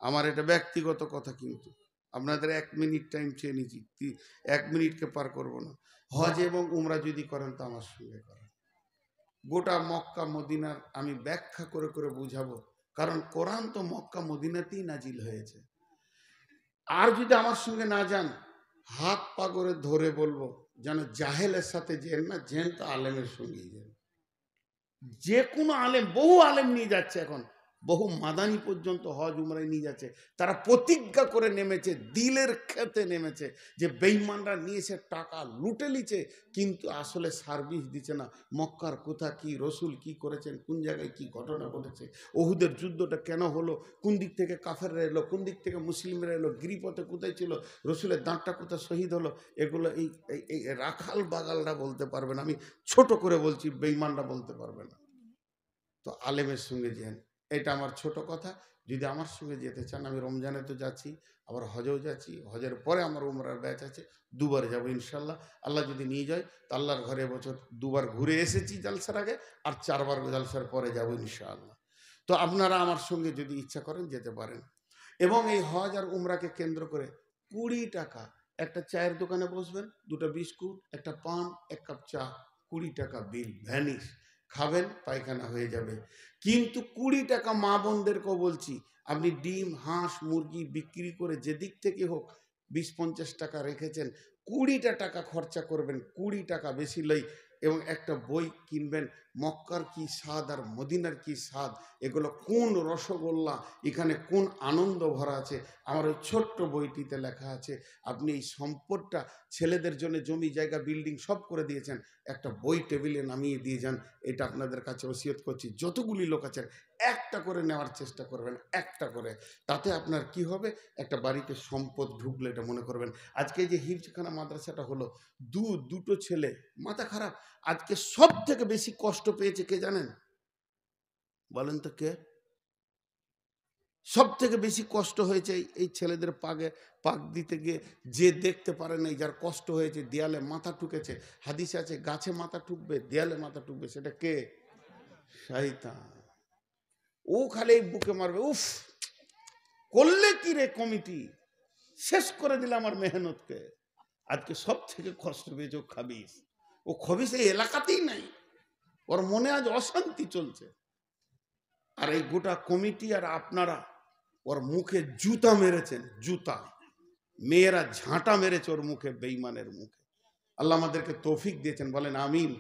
আমার এটা ব্যক্তিগত কথা, কিন্তু আপনাদের 1 মিনিট টাইম চেয়ে নিচ্ছি, 1 মিনিটকে পার করব না। হজ এবং উমরা যদি করেন তো আমার সঙ্গে করেন। গোটা মক্কা মদিনার আমি ব্যাখ্যা করে করে বুঝাবো, কারণ কোরআন তো মক্কা মদিনাতেই নাজিল হয়েছে। আর যদি আমার সঙ্গে না যান, হাত পা করে ধরে বলবো যেন জাহেলের সাথে যেন না, যেন তো আলেমের সঙ্গেই যেন। যে কোনো আলেম, বহু আলেম নিয়ে যাচ্ছে এখন, বহু মাদানি পর্যন্ত হজ উমরায় নিয়ে যাচ্ছে। তারা প্রতিজ্ঞা করে নেমেছে, দিলের খেতে নেমেছে যে বেঈমানরা নিয়েছে টাকা লুটে নিচ্ছে, কিন্তু আসলে সার্ভিস দিচ্ছে না। মক্কার কোথা কি, রসুল কি করেছেন, কোন জায়গায় কি ঘটনা ঘটেছে, ওহুদের যুদ্ধটা কেন হলো, কোন দিক থেকে কাফেররা এলো, কোন দিক থেকে মুসলিমরা এলো, গিরিপথে কোথায় ছিল, রসুলের দাঁতটা কোথায় শহীদ হলো, এগুলো এই রাখাল বাগালরা বলতে পারবে না। আমি ছোট করে বলছি, বেঈমানরা বলতে পারবে না। তো আলেমের সঙ্গে যেন, এটা আমার ছোট কথা। যদি আমার সঙ্গে যেতে চান, আমি রমজানে তো যাচ্ছি, আবার হজেও যাচ্ছি, হজের পরে আমার উমরার ব্যাচ আছে, 2 বার যাবো ইনশাল্লাহ। আল্লাহ যদি নিয়ে যায় তো আল্লাহর ঘরে এবছর 2 বার ঘুরে এসেছি জালসার আগে, আর 4 বার জালসার পরে যাবো ইনশাআল্লাহ। তো আপনারা আমার সঙ্গে যদি ইচ্ছা করেন যেতে পারেন। এবং এই হজ আর উমরাকে কেন্দ্র করে 20 টাকা, একটা চায়ের দোকানে বসবেন, 2টা বিস্কুট, একটা পান, 1 কাপ চা, 20 টাকা বিল ভ্যানিশ। খাবেন, পায়খানা হয়ে যাবে। কিন্তু 20 টাকা মা বোনদেরকেও বলছি, আপনি ডিম, হাঁস, মুরগি বিক্রি করে যেদিক থেকে হোক 20-50 টাকা রেখেছেন, 20টা টাকা খরচা করবেন, 20 টাকা বেশি লই, এবং একটা বই কিনবেন, মক্কার কি স্বাদ আর মদিনার কি স্বাদ, এগুলো কোন রসগোল্লা, এখানে কোন আনন্দ ভরা আছে। আমার ওই ছোট্ট বইটিতে লেখা আছে। আপনি এই সম্পদটা ছেলেদের জন্য জমি জায়গা বিল্ডিং সব করে দিয়েছেন, একটা বই টেবিলে নামিয়ে দিয়ে যান। এটা আপনাদের কাছে ওসিয়ত করছি, যতগুলি লোক আছেন একটা করে নেওয়ার চেষ্টা করবেন, একটা করে। তাতে আপনার কি হবে, একটা বাড়িতে সম্পদ ঢুকলে এটা মনে করবেন। আজকে যে হিফজখানা মাদ্রাসাটা হলো, দুটো ছেলে, মাথা খারাপ, আজকে সব থেকে বেশি কষ্ট পেয়েছে কে জানেন? বলেন তো কে? সব থেকে বেশি কষ্ট হয়েছে এই ছেলেদের পাক দিতে গিয়ে, যে দেখতে পারে নাই, যার কষ্ট হয়েছে, দেয়ালে মাথা ঠুকেছে। হাদিসে আছে গাছে মাথা ঠুকবে, দেয়ালে মাথা ঠুকবে, সেটা কে? শয়তান। ও খালি বুকে মারবে, উফ করলে কি রে কমিটি, শেষ করে দিলে আমার মেহনতকে। আজকে সব থেকে কষ্ট পেয়েছে ও খবিস। ও খবিস এই এলাকাতেই নাই, ওর মনে আজ অশান্তি চলছে। আর এই গোটা কমিটি আর আপনারা ওর মুখে জুতা মেরেছেন, জুতা। মেয়েরা ঝাঁটা মেরেছে ওর মুখে, বেঈমানের মুখে। আল্লাহ আমাদেরকে তৌফিক দিয়েছেন, বলেন আমিন।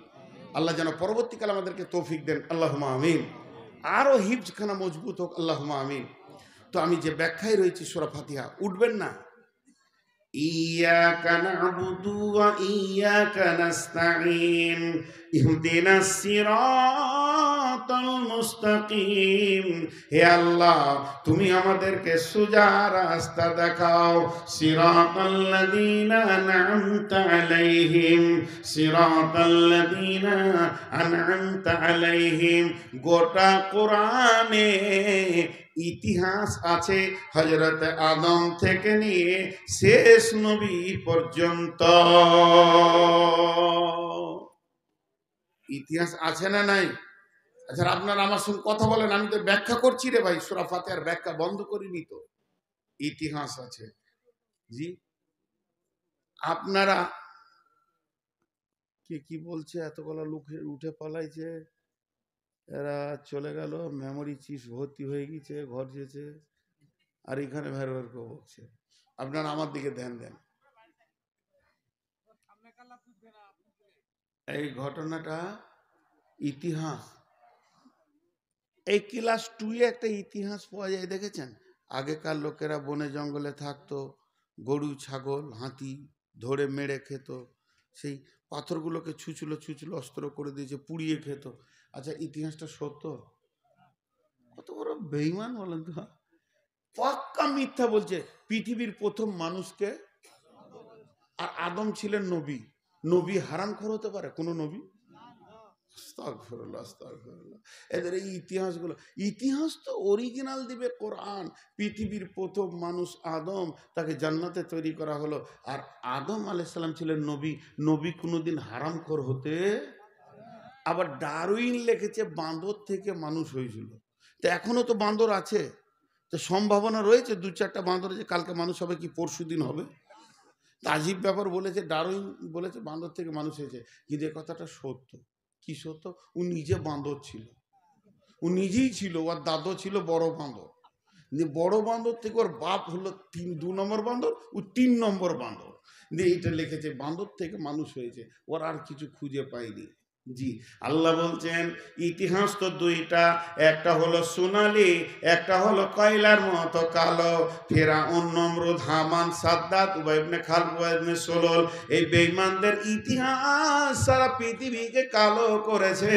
আল্লাহ যেন পরবর্তীকালে আমাদেরকে তৌফিক দেন, আল্লাহুম্মা আমিন। আরো হিফজখানা মজবুত হোক, আল্লাহুম্মা আমিন। তো আমি যে ব্যাখ্যায় রয়েছি সূরা ফাতিহা, উঠবেন না। ইয়াকা না'বুদু ওয়া ইয়াকা নাস্তাঈন ইহদিনাস সিরাতাল মুস্তাকিম। হে আল্লাহ, তুমি আমাদেরকে সোজা রাস্তা দেখাও। সিরাতাল্লাযীনা আন'আমতা আলাইহিম, সিরাতাল্লাযীনা আন'আমতা আলাইহিম। গোটা কোরআনে ইতিহাস আছে হযরত আদম থেকে নিয়ে শেষ নবী পর্যন্ত। ইতিহাস আছে না নাই? আচ্ছা, আপনারা আমার সঙ্গে কথা বলেন, আমি তো ব্যাখ্যা করছি রে ভাই, সূরা ফাতিহার ব্যাখ্যা বন্ধ করিনি তো। ইতিহাস আছে জি। আপনারা কি বলছে, এতগুলো লোক উঠে পালাইছে, এরা চলে গেল, মেমোরি চিপ ভর্তি হয়ে গেছে, ঘর যেছে, আর এখানে ভের ভের করে বকছে। আপনারা আমার দিকে ধ্যান দেন। এই ঘটনাটা ইতিহাস, এই ক্লাস 2 এ একটা ইতিহাস পাওয়া যায়, দেখেছেন? আগেকার লোকেরা বনে জঙ্গলে থাকতো, গরু, ছাগল, হাতি ধরে মেরে খেত, সেই পাথরগুলোকে ছুঁচলো অস্ত্র করে দিয়েছে, পুড়িয়ে খেত। আচ্ছা, ইতিহাসটা সত্য? কত বড় বেঈমান বলেন তো। পাক্কা মিথ্যা বলছে। পৃথিবীর প্রথম মানুষকে, আর আদম ছিলেন নবী। নবী হারামখোর হতে পারে কোন নবী? আস্তাগফিরুল্লাহ, আস্তাগফিরুল্লাহ। এদের এই ইতিহাসগুলো, ইতিহাস তো অরিজিনাল দিবে কোরআন। পৃথিবীর প্রথম মানুষ আদম, তাকে জান্নাতে তৈরি করা হলো। আর আদম আলাইহিস সালাম ছিলেন নবী। নবী কোনোদিন হারামখোর হতে। আবার ডারউইন লিখেছে বাঁদর থেকে মানুষ হয়েছিল। তো এখনো তো বাঁদর আছে, তো সম্ভাবনা রয়েছে 2-4টা বাঁদর যে কালকে মানুষ হবে, কি পরশু দিন হবে। তাজিব ব্যাপার বলেছে, ডারউইন বলেছে বাঁদর থেকে মানুষ হয়েছে। কিন্তু এ কথাটা সত্য। কি সত্য? ও নিজে বাঁদর ছিল, ও নিজেই ছিল, ওর দাদু ছিল বড় বাঁদর। বড় বাঁদর থেকে ওর বাপ হলো 2 নম্বর বাঁদর, ও 3 নম্বর বাঁদর। দিয়ে এইটা লিখেছে বাঁদর থেকে মানুষ হয়েছে, ওর আর কিছু খুঁজে পাইনি। জি, আল্লাহ বলছেন ইতিহাস তো 2টা, একটা হলো সোনালি, একটা হলো কয়লার মতো কালো। ফিরআউন, নমরুদ, হামান, সাদ্দাত, উবাই ইবনে খালদ, উবাই ইবনে সুলুল, এই বেঈমানদের ইতিহাস সারা পৃথিবীকে কালো করেছে,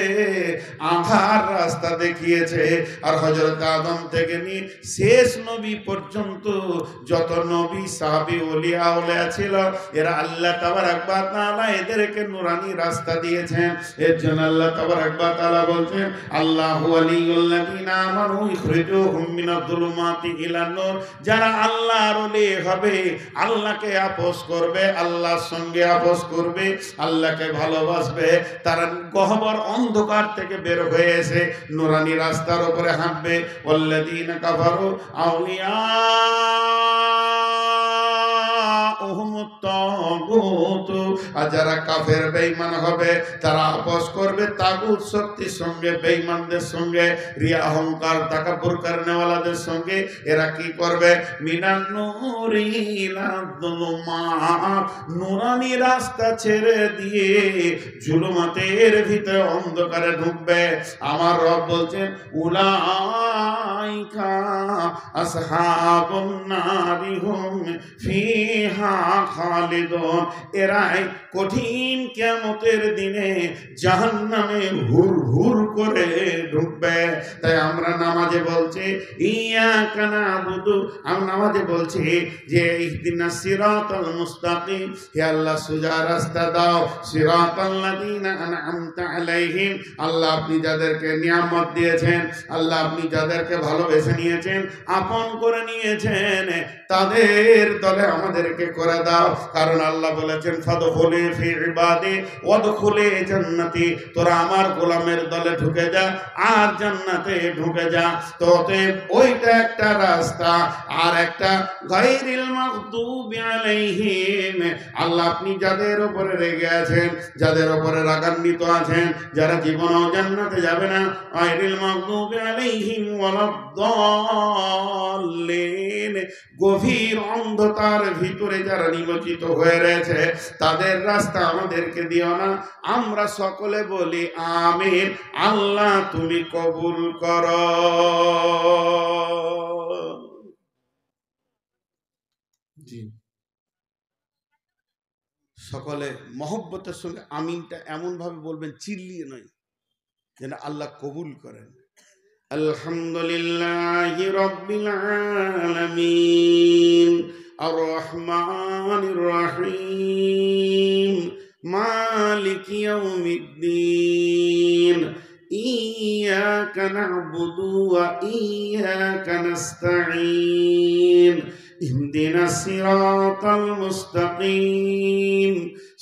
আঁধার রাস্তা দেখিয়েছে। আর হযরত আদম থেকে নিয়ে শেষ নবী পর্যন্ত যত নবী, সাহাবী, ওলিয়া আউলিয়া ছিল, এরা আল্লাহ তাবারক ওয়া তাআলা এদেরকে নূরানি রাস্তা দিয়েছেন। এর জন্য আল্লাহ তাবারক ওয়া তাআলা বলছেন, আল্লাহু ওয়ালিয়ুল্লাযিনা আমানু ইখরিজুহুম মিনাজ যুলুমাতি ইলান নূর। যারা আল্লাহর ওলি হবে, আল্লাহকে আপোস করবে, আল্লাহর সঙ্গে আপোস করবে, আল্লাহকে ভালোবাসবে, তারা গহ্বর অন্ধকার থেকে বের হয়ে এসে নূরানি রাস্তার উপরে হাঁটবে। ওয়াল্লাযিনা কাফারু আউলিয়া আউলিয়াউহুমুত তাগুত। আর যারা কাফের বেঈমান হবে তারা আপোষ করবে তাগুত শক্তির সঙ্গে, বেঈমানদের সঙ্গে, রিয়া অহংকার তাকাব্বুর করনেওয়ালাদের সঙ্গে। এরা কি করবে? মিনান নূরি ইলা যুলুমাত, নূরানি রাস্তা ছেড়ে দিয়ে জুলুমাতের ভিতরে অন্ধকারে ঢুকবে। আমার রব বলছেন উলাইকা আসহাবুন নারি হুম ফিহা খালিদুন। এরাই কঠিন কিয়ামতের দিনে জাহান্নামে হুর হুর করে ঢুকবে। তাই আমরা নামাজে বলছি ইয়াকা নাবুদু, আমরা নামাজে বলছি যে ইহদিনাস সিরাতাল মুস্তাকিম, হে আল্লাহ সোজা রাস্তা দাও, সিরাতাল্লাযীনা আনআমতা আলাইহিম, আল্লাহ আপনি যাদেরকে নিয়ামত দিয়েছেন, আল্লাহ আপনি যাদেরকে ভালোবেসে নিয়েছেন, আপন করে নিয়েছেন, তাদের দলে আমাদেরকে করে দাও। কারণ আল্লাহ বলেছেন ফাদখুলি ফি ইবাদি ওয়াদখুলি জান্নাতি, তোরা আমার গোলামের দলে ঢুকে যা আর জান্নাতে ঢুকে যা। তো ওইটা একটা রাস্তা। আর একটা গায়রিল মাগদুবি আলাইহিম, আল্লাহ আপনি যাদের উপরে রেগে আছেন, যাদের উপরে রাগান্বিত আছেন, যারা জীবনেও জান্নাতে যাবে না, গায়রিল মাগদুবি আলাইহিম ওয়ালাদ-দাল্লিন, গভীর অন্ধকার ভিতরে যারা নিমজ্জিত হয়ে রয়েছে তাদের রাস্তা আমাদেরকে দিও না। আমরা সকলে বলি আমিন। আল্লাহ তুমি কবুল করো। জি, সকলে মহব্বতের সঙ্গে আমিনটা এমন ভাবে বলবেন, চিল্লিয়ে নয়, যেন আল্লাহ কবুল করেন। আলহামদুলিল্লাহি রাব্বিল আলামিন আর রহমানির রহিম মালিকি ইয়াউমিদ্দিন ইয়াকা না'বুদু ওয়া ইয়াকা নাস্তাঈন ইহদিনাস সিরাতাল মুস্তাকিম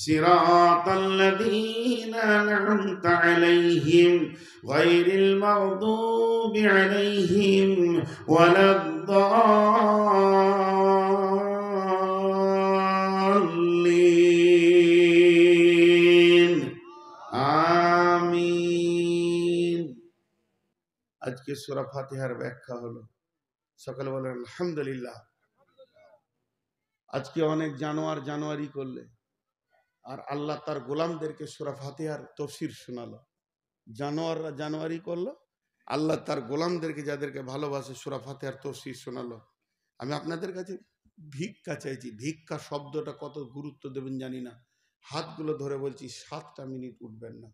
সিরাতাল লাযীনা আন'আমতা আলাইহিম গায়রিল মাগদুবি আলাইহিম ওয়ালাদ-দাল্লিন। আমিন। আজকে সূরা ফাতিহার ব্যাখ্যা হলো। সকালে বলেন আলহামদুলিল্লাহ। আজকে অনেক জানুয়ারি করলে, আর আল্লাহ তার গোলামদেরকে সূরা ফাতিহার তাফসীর শোনালো। জানুয়ারি করলো, আল্লাহ তার গোলামদেরকে যাদেরকে ভালোবাসে সূরা ফাতিহার তাফসীর শোনালো। আমি আপনাদের কাছে ভিক্ষা চাইছি। ভিক্ষা শব্দটা কত গুরুত্ব দেবেন জানি না। হাতগুলো ধরে বলছি 7টা মিনিট উঠবেন না।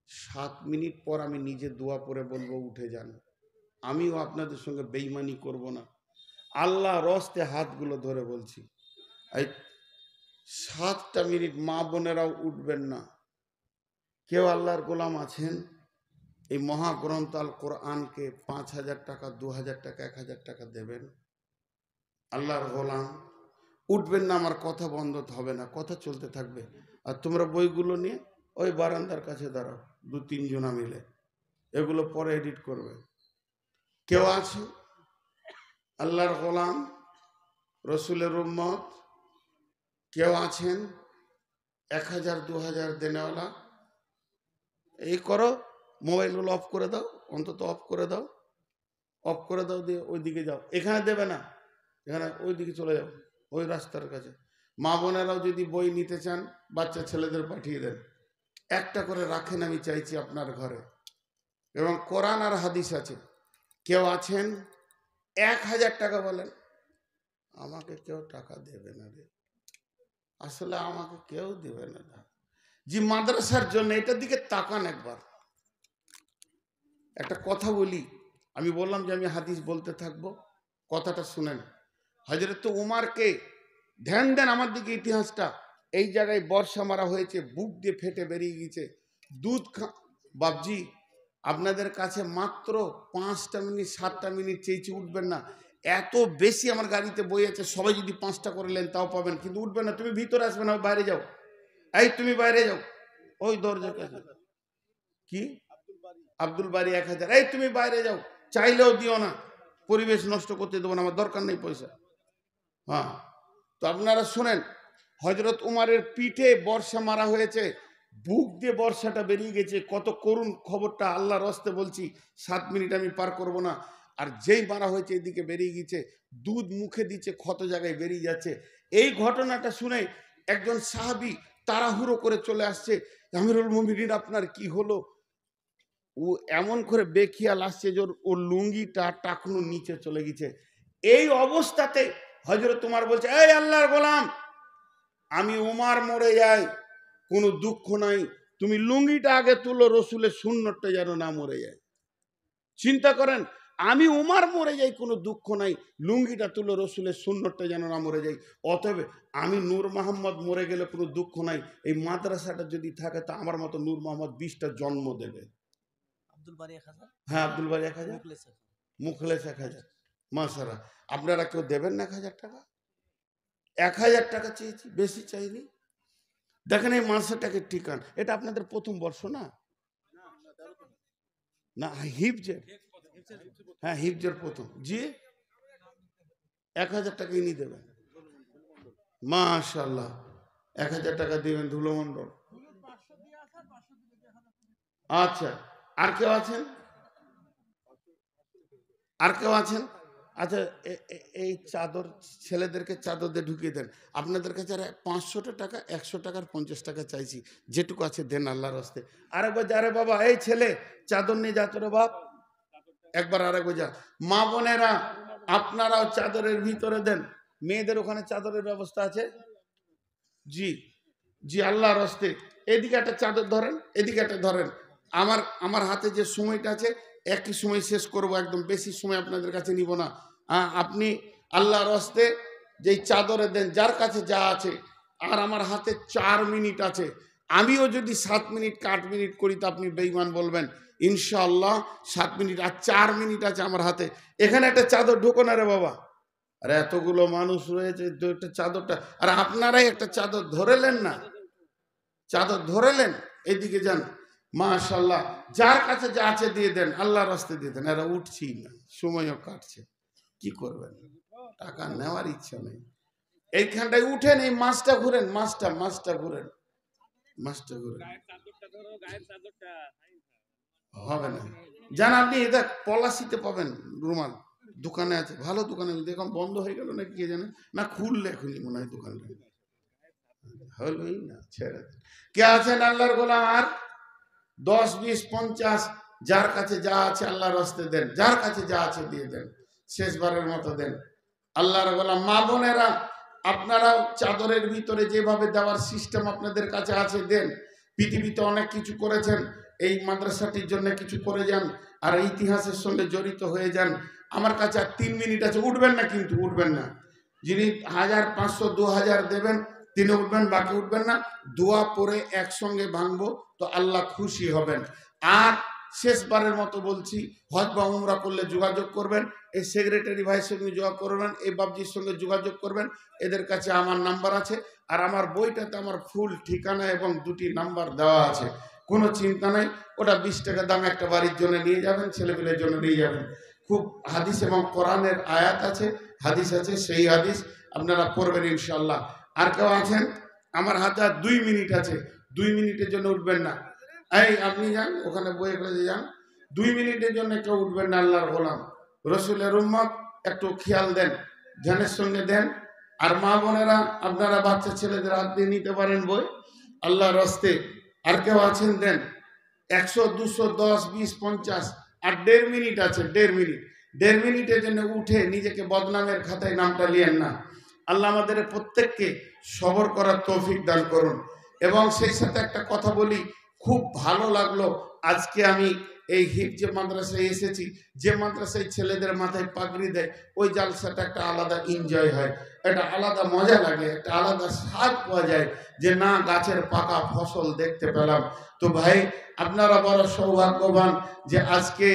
7 মিনিট পর আমি নিজে দোয়া পড়ে বলবো উঠে যান। আমিও আপনাদের সঙ্গে বেঈমানি করব না। আল্লাহ রস্তে হাতগুলো ধরে বলছি, এই 7টা মিনিট মা বোনেরাও উঠবেন না। কেউ আল্লাহর গোলাম আছেন এই মহাগ্রন্থ আল কোরআনকে 5,000 টাকা, 2,000 টাকা, 1,000 টাকা দেবেন? আল্লাহর গোলাম উঠবেন না। আমার কথা বন্ধ হবে না, কথা চলতে থাকবে। আর তোমরা বইগুলো নিয়ে ওই বারান্দার কাছে দাঁড়াও, 2-3 জনা মিলে, এগুলো পরে এডিট করবে। কেউ আছে আল্লাহর গোলাম, রসুলের উম্মত, কেউ আছেন 1,000 2,000 দেনেওয়ালা? এই করো, মোবাইলগুলো অফ করে দাও, অন্তত অফ করে দাও, অফ করে দাও, দিয়ে ওই দিকে যাও। এখানে দেবে না, এখানে ওই দিকে চলে যাও, ওই রাস্তার কাছে। মা বোনেরাও যদি বই নিতে চান বাচ্চা ছেলেদের পাঠিয়ে দেন, একটা করে রাখেন, আমি চাইছি আপনার ঘরে। এবং কোরআন আর হাদিস আছে। কেউ আছেন 1,000 টাকা বলেন, আমাকে কেউ টাকা দেবে না রে, আসলে আমাকে কেউ দেবে না। জি, মাদ্রাসার জন্য এটার দিকে তাকান একবার। একটা কথা বলি, আমি বললাম যে আমি হাদিস বলতে থাকবো, কথাটা শুনেন। হযরত উমারকে ধ্যান দেন আমার দিকে, ইতিহাসটা। এই জায়গায় বর্ষা মারা হয়েছে, বুক দিয়ে ফেটে বেরিয়ে গেছে, দুধ বাবজি আপনাদের কাছে মাত্র 5টা মিনিট 7টা মিনিট চেয়েছি, উঠবেন না। এত বেশি আমার গাড়িতে বই আছে, সবাই যদি 5টা করে নেন তাও পাবেন, কিন্তু উঠবেন না। তুমি ভিতরে আসবে না, বাইরে যাও। এই তুমি বাইরে যাও, ওই দরজার কাছে। কি আব্দুল বারি 1,000। এই তুমি বাইরে যাও, চাইলেও দিও না, পরিবেশ নষ্ট করতে দেবো না, আমার দরকার নেই পয়সা। হ্যাঁ, তো আপনারা শোনেন, হজরত উমারের পিঠে বর্ষা মারা হয়েছে, বুক দিয়ে বর্ষাটা বেরিয়ে গেছে। কত করুণ খবরটা, আল্লাহর হস্তে বলছি, 7 মিনিট আমি পার করব না। আর যেই মারা হয়েছে এদিকে বেরিয়ে গেছে, দুধ মুখে দিচ্ছে, ক্ষত জায়গায় বেরিয়ে যাচ্ছে। এই ঘটনাটা শুনে একজন সাহাবী তাড়াহুড়ো করে চলে আসছে, আমিরুল মুমিনিন আপনার কি হলো? ও এমন করে বেখিয়াল আসছে যে ওর লুঙ্গিটা টাকনু নিচে চলে গেছে। এই অবস্থাতে হযরত উমর বলছে, এই আল্লাহর গোলাম, আমি উমর মরে যাই, কোনো দুঃখ নাই, তুমি লুঙ্গিটা আগে তুলো, রসুলের সুন্নতটা যেন না মরে যায়। চিন্তা করেন, আমি উমর মরে যাই, কোনো দুঃখ নাই, লুঙ্গিটা তুলো, রসুলের সুন্নতটা যেন না মরে যায়। অতএব আমি নূর মোহাম্মদ মরে গেলে কোনো দুঃখ নাই, এই মাদ্রাসাটা যদি থাকে তা আমার মতো নূর মোহাম্মদ 20টা জন্ম দেবে। আব্দুল বারী 1000, হ্যাঁ, আব্দুল বারী 1000, মুখলেস 1000। মাশাআল্লাহ, আপনারা কেউ দেবেন না 1000 টাকা? 1000 টাকা চেয়েছি, বেশি চাইনি। দেখেন এই মাদ্রাসাটাকে ঠিকান, এটা আপনাদের প্রথম বর্ষ না? না, হিফজের, হ্যাঁ হিফজের প্রথম। জি, 1000 টাকা ইনি দেবেন। মাশাআল্লাহ, 1000 টাকা দিবেন ধুলো মণ্ডল। আচ্ছা, আর কেউ আছেন? আর কেউ আছেন? আচ্ছা, এই চাদর ছেলেদেরকে চাদর দিয়ে ঢুকিয়ে দেন। আপনাদের কাছে 500 টাকা, 100 টাকার 50 টাকা চাইছি, যেটুকু আছে দেন আল্লাহর হস্তে। আরেকবার যা রে বাবা, এই ছেলে চাদর নিয়ে যা তোরে বাপ, একবার আরেকবার যা। মা বোনেরা আপনারাও চাদরের ভিতরে দেন, মেয়েদের ওখানে চাদরের ব্যবস্থা আছে। জি জি, আল্লাহর হস্তে। এদিকে একটা চাদর ধরেন, এদিকে একটা ধরেন। আমার হাতে যে সময়টা আছে একই সময় শেষ করব, একদম বেশি সময় আপনাদের কাছে নিব না। আপনি আল্লাহর হস্তে যেই চাদরে দেন, যার কাছে যা আছে। আর আমার হাতে 4 মিনিট আছে, আমিও যদি 7 মিনিট 8 মিনিট করি তো আপনি বেঈমান বলবেন। ইনশাআল্লাহ 7 মিনিট আর 4 মিনিট আছে আমার হাতে। এখানে একটা চাদর ঢোকো না রে বাবা, আর এতগুলো মানুষ রয়েছে, একটা চাদরটা, আর আপনারাই একটা চাদর ধরেলেন না, চাদর ধরেলেন, এদিকে যান। মাশাআল্লাহ, যার কাছে যা আছে দিয়ে দেন, আল্লাহর রাস্তায় দিয়ে দেন। এরা উঠছি না, সময়ও কাটছে, কি করবেন, টাকা নেওয়ার ইচ্ছা নেই। এইখানটায় উঠেন, এই মাছটা ঘুরেন, মাছটা ঘুরেন, মাছটা ঘুরেন, হবে না। জান আপনি এটা পলাশিতে পাবেন রুমাল, দোকানে আছে, ভালো দোকানে। দেখুন বন্ধ হয়ে গেল নাকি কে জানে, না খুললে এখনই মনে হয় দোকানটা, হলোই না, ছেড়ে। কে আছেন আল্লাহর গোলাম? আর 10, 20, 50, যার কাছে যা আছে আল্লাহর রাস্তায় দেন, যার কাছে যা আছে দিয়ে দেন, শেষবারের মতো দেন। আল্লাহর গোলাম মা বোনেরা, আপনারাও চাদরের ভিতরে যেভাবে দেওয়ার সিস্টেম আপনাদের কাছে আছে দেন। পৃথিবীতে অনেক কিছু করেছেন, এই মাদ্রাসাটির জন্য কিছু করে যান, আর ইতিহাসের সঙ্গে জড়িত হয়ে যান। আমার কাছে আর 3 মিনিট আছে, উঠবেন না কিন্তু, উঠবেন না। যিনি 1000, 500, 2000 দেবেন তিনি উঠবেন, বাকি উঠবেন না। দোয়া পড়ে একসঙ্গে ভাঙবো তো আল্লাহ খুশি হবেন। আর শেষবারের মতো বলছি, হজ বা উমরা করলে যোগাযোগ করবেন, এই সেক্রেটারি ভাইয়ের সঙ্গে যোগাযোগ করবেন, এই বাবজির সঙ্গে যোগাযোগ করবেন। এদের কাছে আমার নাম্বার আছে, আর আমার বইটাতে আমার ফুল ঠিকানা এবং 2টি নাম্বার দেওয়া আছে। কোনো চিন্তা নাই, ওটা 20 টাকা দাম, একটা বাড়ির জন্য নিয়ে যাবেন, ছেলেপেলের জন্য নিয়ে যাবেন। খুব হাদিস এবং কোরআনের আয়াত আছে, হাদিস আছে, সেই হাদিস আপনারা পড়বেন ইনশাআল্লাহ। আর কেউ আছেন? আমার হাতে আর 2 মিনিট আছে, 2 মিনিটের জন্য উঠবেন না। এই আপনি যান ওখানে বইয়ে করে যান, 2 মিনিটের জন্য কেউ উঠবেন না। আল্লাহর গোলাম, রসুলের উম্মত, একটু খেয়াল দেন, ধ্যানের সঙ্গে দেন। আর মা বোনেরা আপনারা বাচ্চা ছেলেদের হাত দিয়ে নিতে পারেন বই, আল্লাহর রাস্তে। আর কেউ আছেন দেন, 100, 200, 10, 20, 50। আর 1.5 মিনিট আছে, 1.5 মিনিট। 1.5 মিনিটের জন্য উঠে নিজেকে বদনামের খাতায় নামটা লিয়েন না। আল্লাহ আমাদের প্রত্যেককে সবর করার তৌফিক দান করুন। এবং সেই সাথে একটা কথা বলি, খুব ভালো লাগলো আজকে আমি এই হিফজ মাদ্রাসায় এসেছি। যে মাদ্রাসায় ছেলেদের মাথায় পাগড়ি দেয়, ওই জালসাটা একটা আলাদা এনজয় হয়, একটা আলাদা মজা লাগে, একটা আলাদা স্বাদ পাওয়া যায়, যে না গাছের পাকা ফসল দেখতে পেলাম। তো ভাই আপনারা বড় সৌভাগ্যবান যে আজকে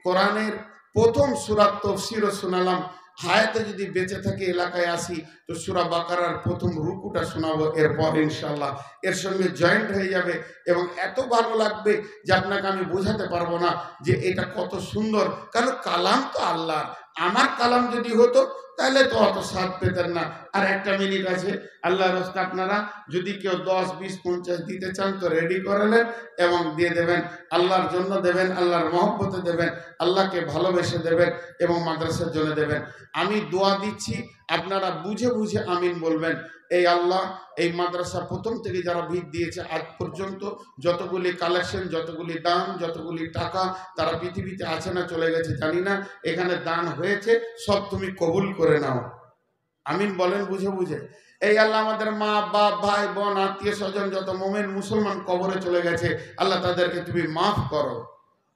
কোরআনের প্রথম সূরা তাফসীরও শোনালাম। হায়াতে যদি বেঁচে থাকি, এলাকায় আসি, তো সূরা বাকারার প্রথম রুকুটা শোনাবো, এরপর ইনশাআল্লাহ এর সঙ্গে জয়েন্ট হয়ে যাবে। এবং এত ভালো লাগবে যে আপনাকে আমি বোঝাতে পারবো না যে এটা কত সুন্দর, কারণ কালাম তো আল্লাহ, আমার কালাম যদি হতো তাহলে তো অত স্বাদ পেতেন না। আর একটা মিনিট আছে, আল্লাহর রাস্তা আপনারা যদি কেউ 10, 20, 50 দিতে চান তো রেডি করালেন এবং দিয়ে দেবেন। আল্লাহর জন্য দেবেন, আল্লাহর মহব্বতে দেবেন, আল্লাহকে ভালোবেসে দেবেন এবং মাদ্রাসার জন্য দেবেন। আমি দোয়া দিচ্ছি, আপনারা বুঝে বুঝে আমিন বলবেন। এই আল্লাহ এই মাদ্রাসা প্রথম থেকে যারা ভিত দিয়েছে আজ পর্যন্ত, যতগুলি কালেকশন, যতগুলি দান, যতগুলি টাকা, তারা পৃথিবীতে আছে না চলে গেছে জানি না, এখানে দান হয়েছে, সব তুমি কবুল করে নাও। আমিন বলেন বুঝে বুঝে। এই আল্লাহ আমাদের মা বাপ ভাই বোন আত্মীয় স্বজন যত মোমেন মুসলমান কবরে চলে গেছে, আল্লাহ তাদেরকে তুমি মাফ করো,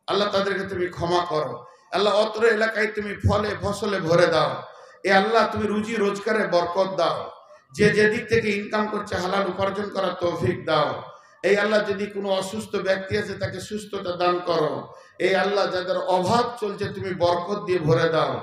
আল্লাহ তাদেরকে তুমি ক্ষমা করো। আল্লাহ অত্র এলাকায় তুমি ফলে ফসলে ভরে দাও। এ আল্লাহ তুমি রুজি রোজগারে বরকত দাও। যে যেদিক থেকে ইনকাম করছে হালাল উপার্জন করার তৌফিক দাও। এই আল্লাহ যদি কোনো অসুস্থ ব্যক্তি আছে তাকে সুস্থতা দান করো। এই আল্লাহ যাদের অভাব চলছে তুমি বরকত দিয়ে ভরে দাও।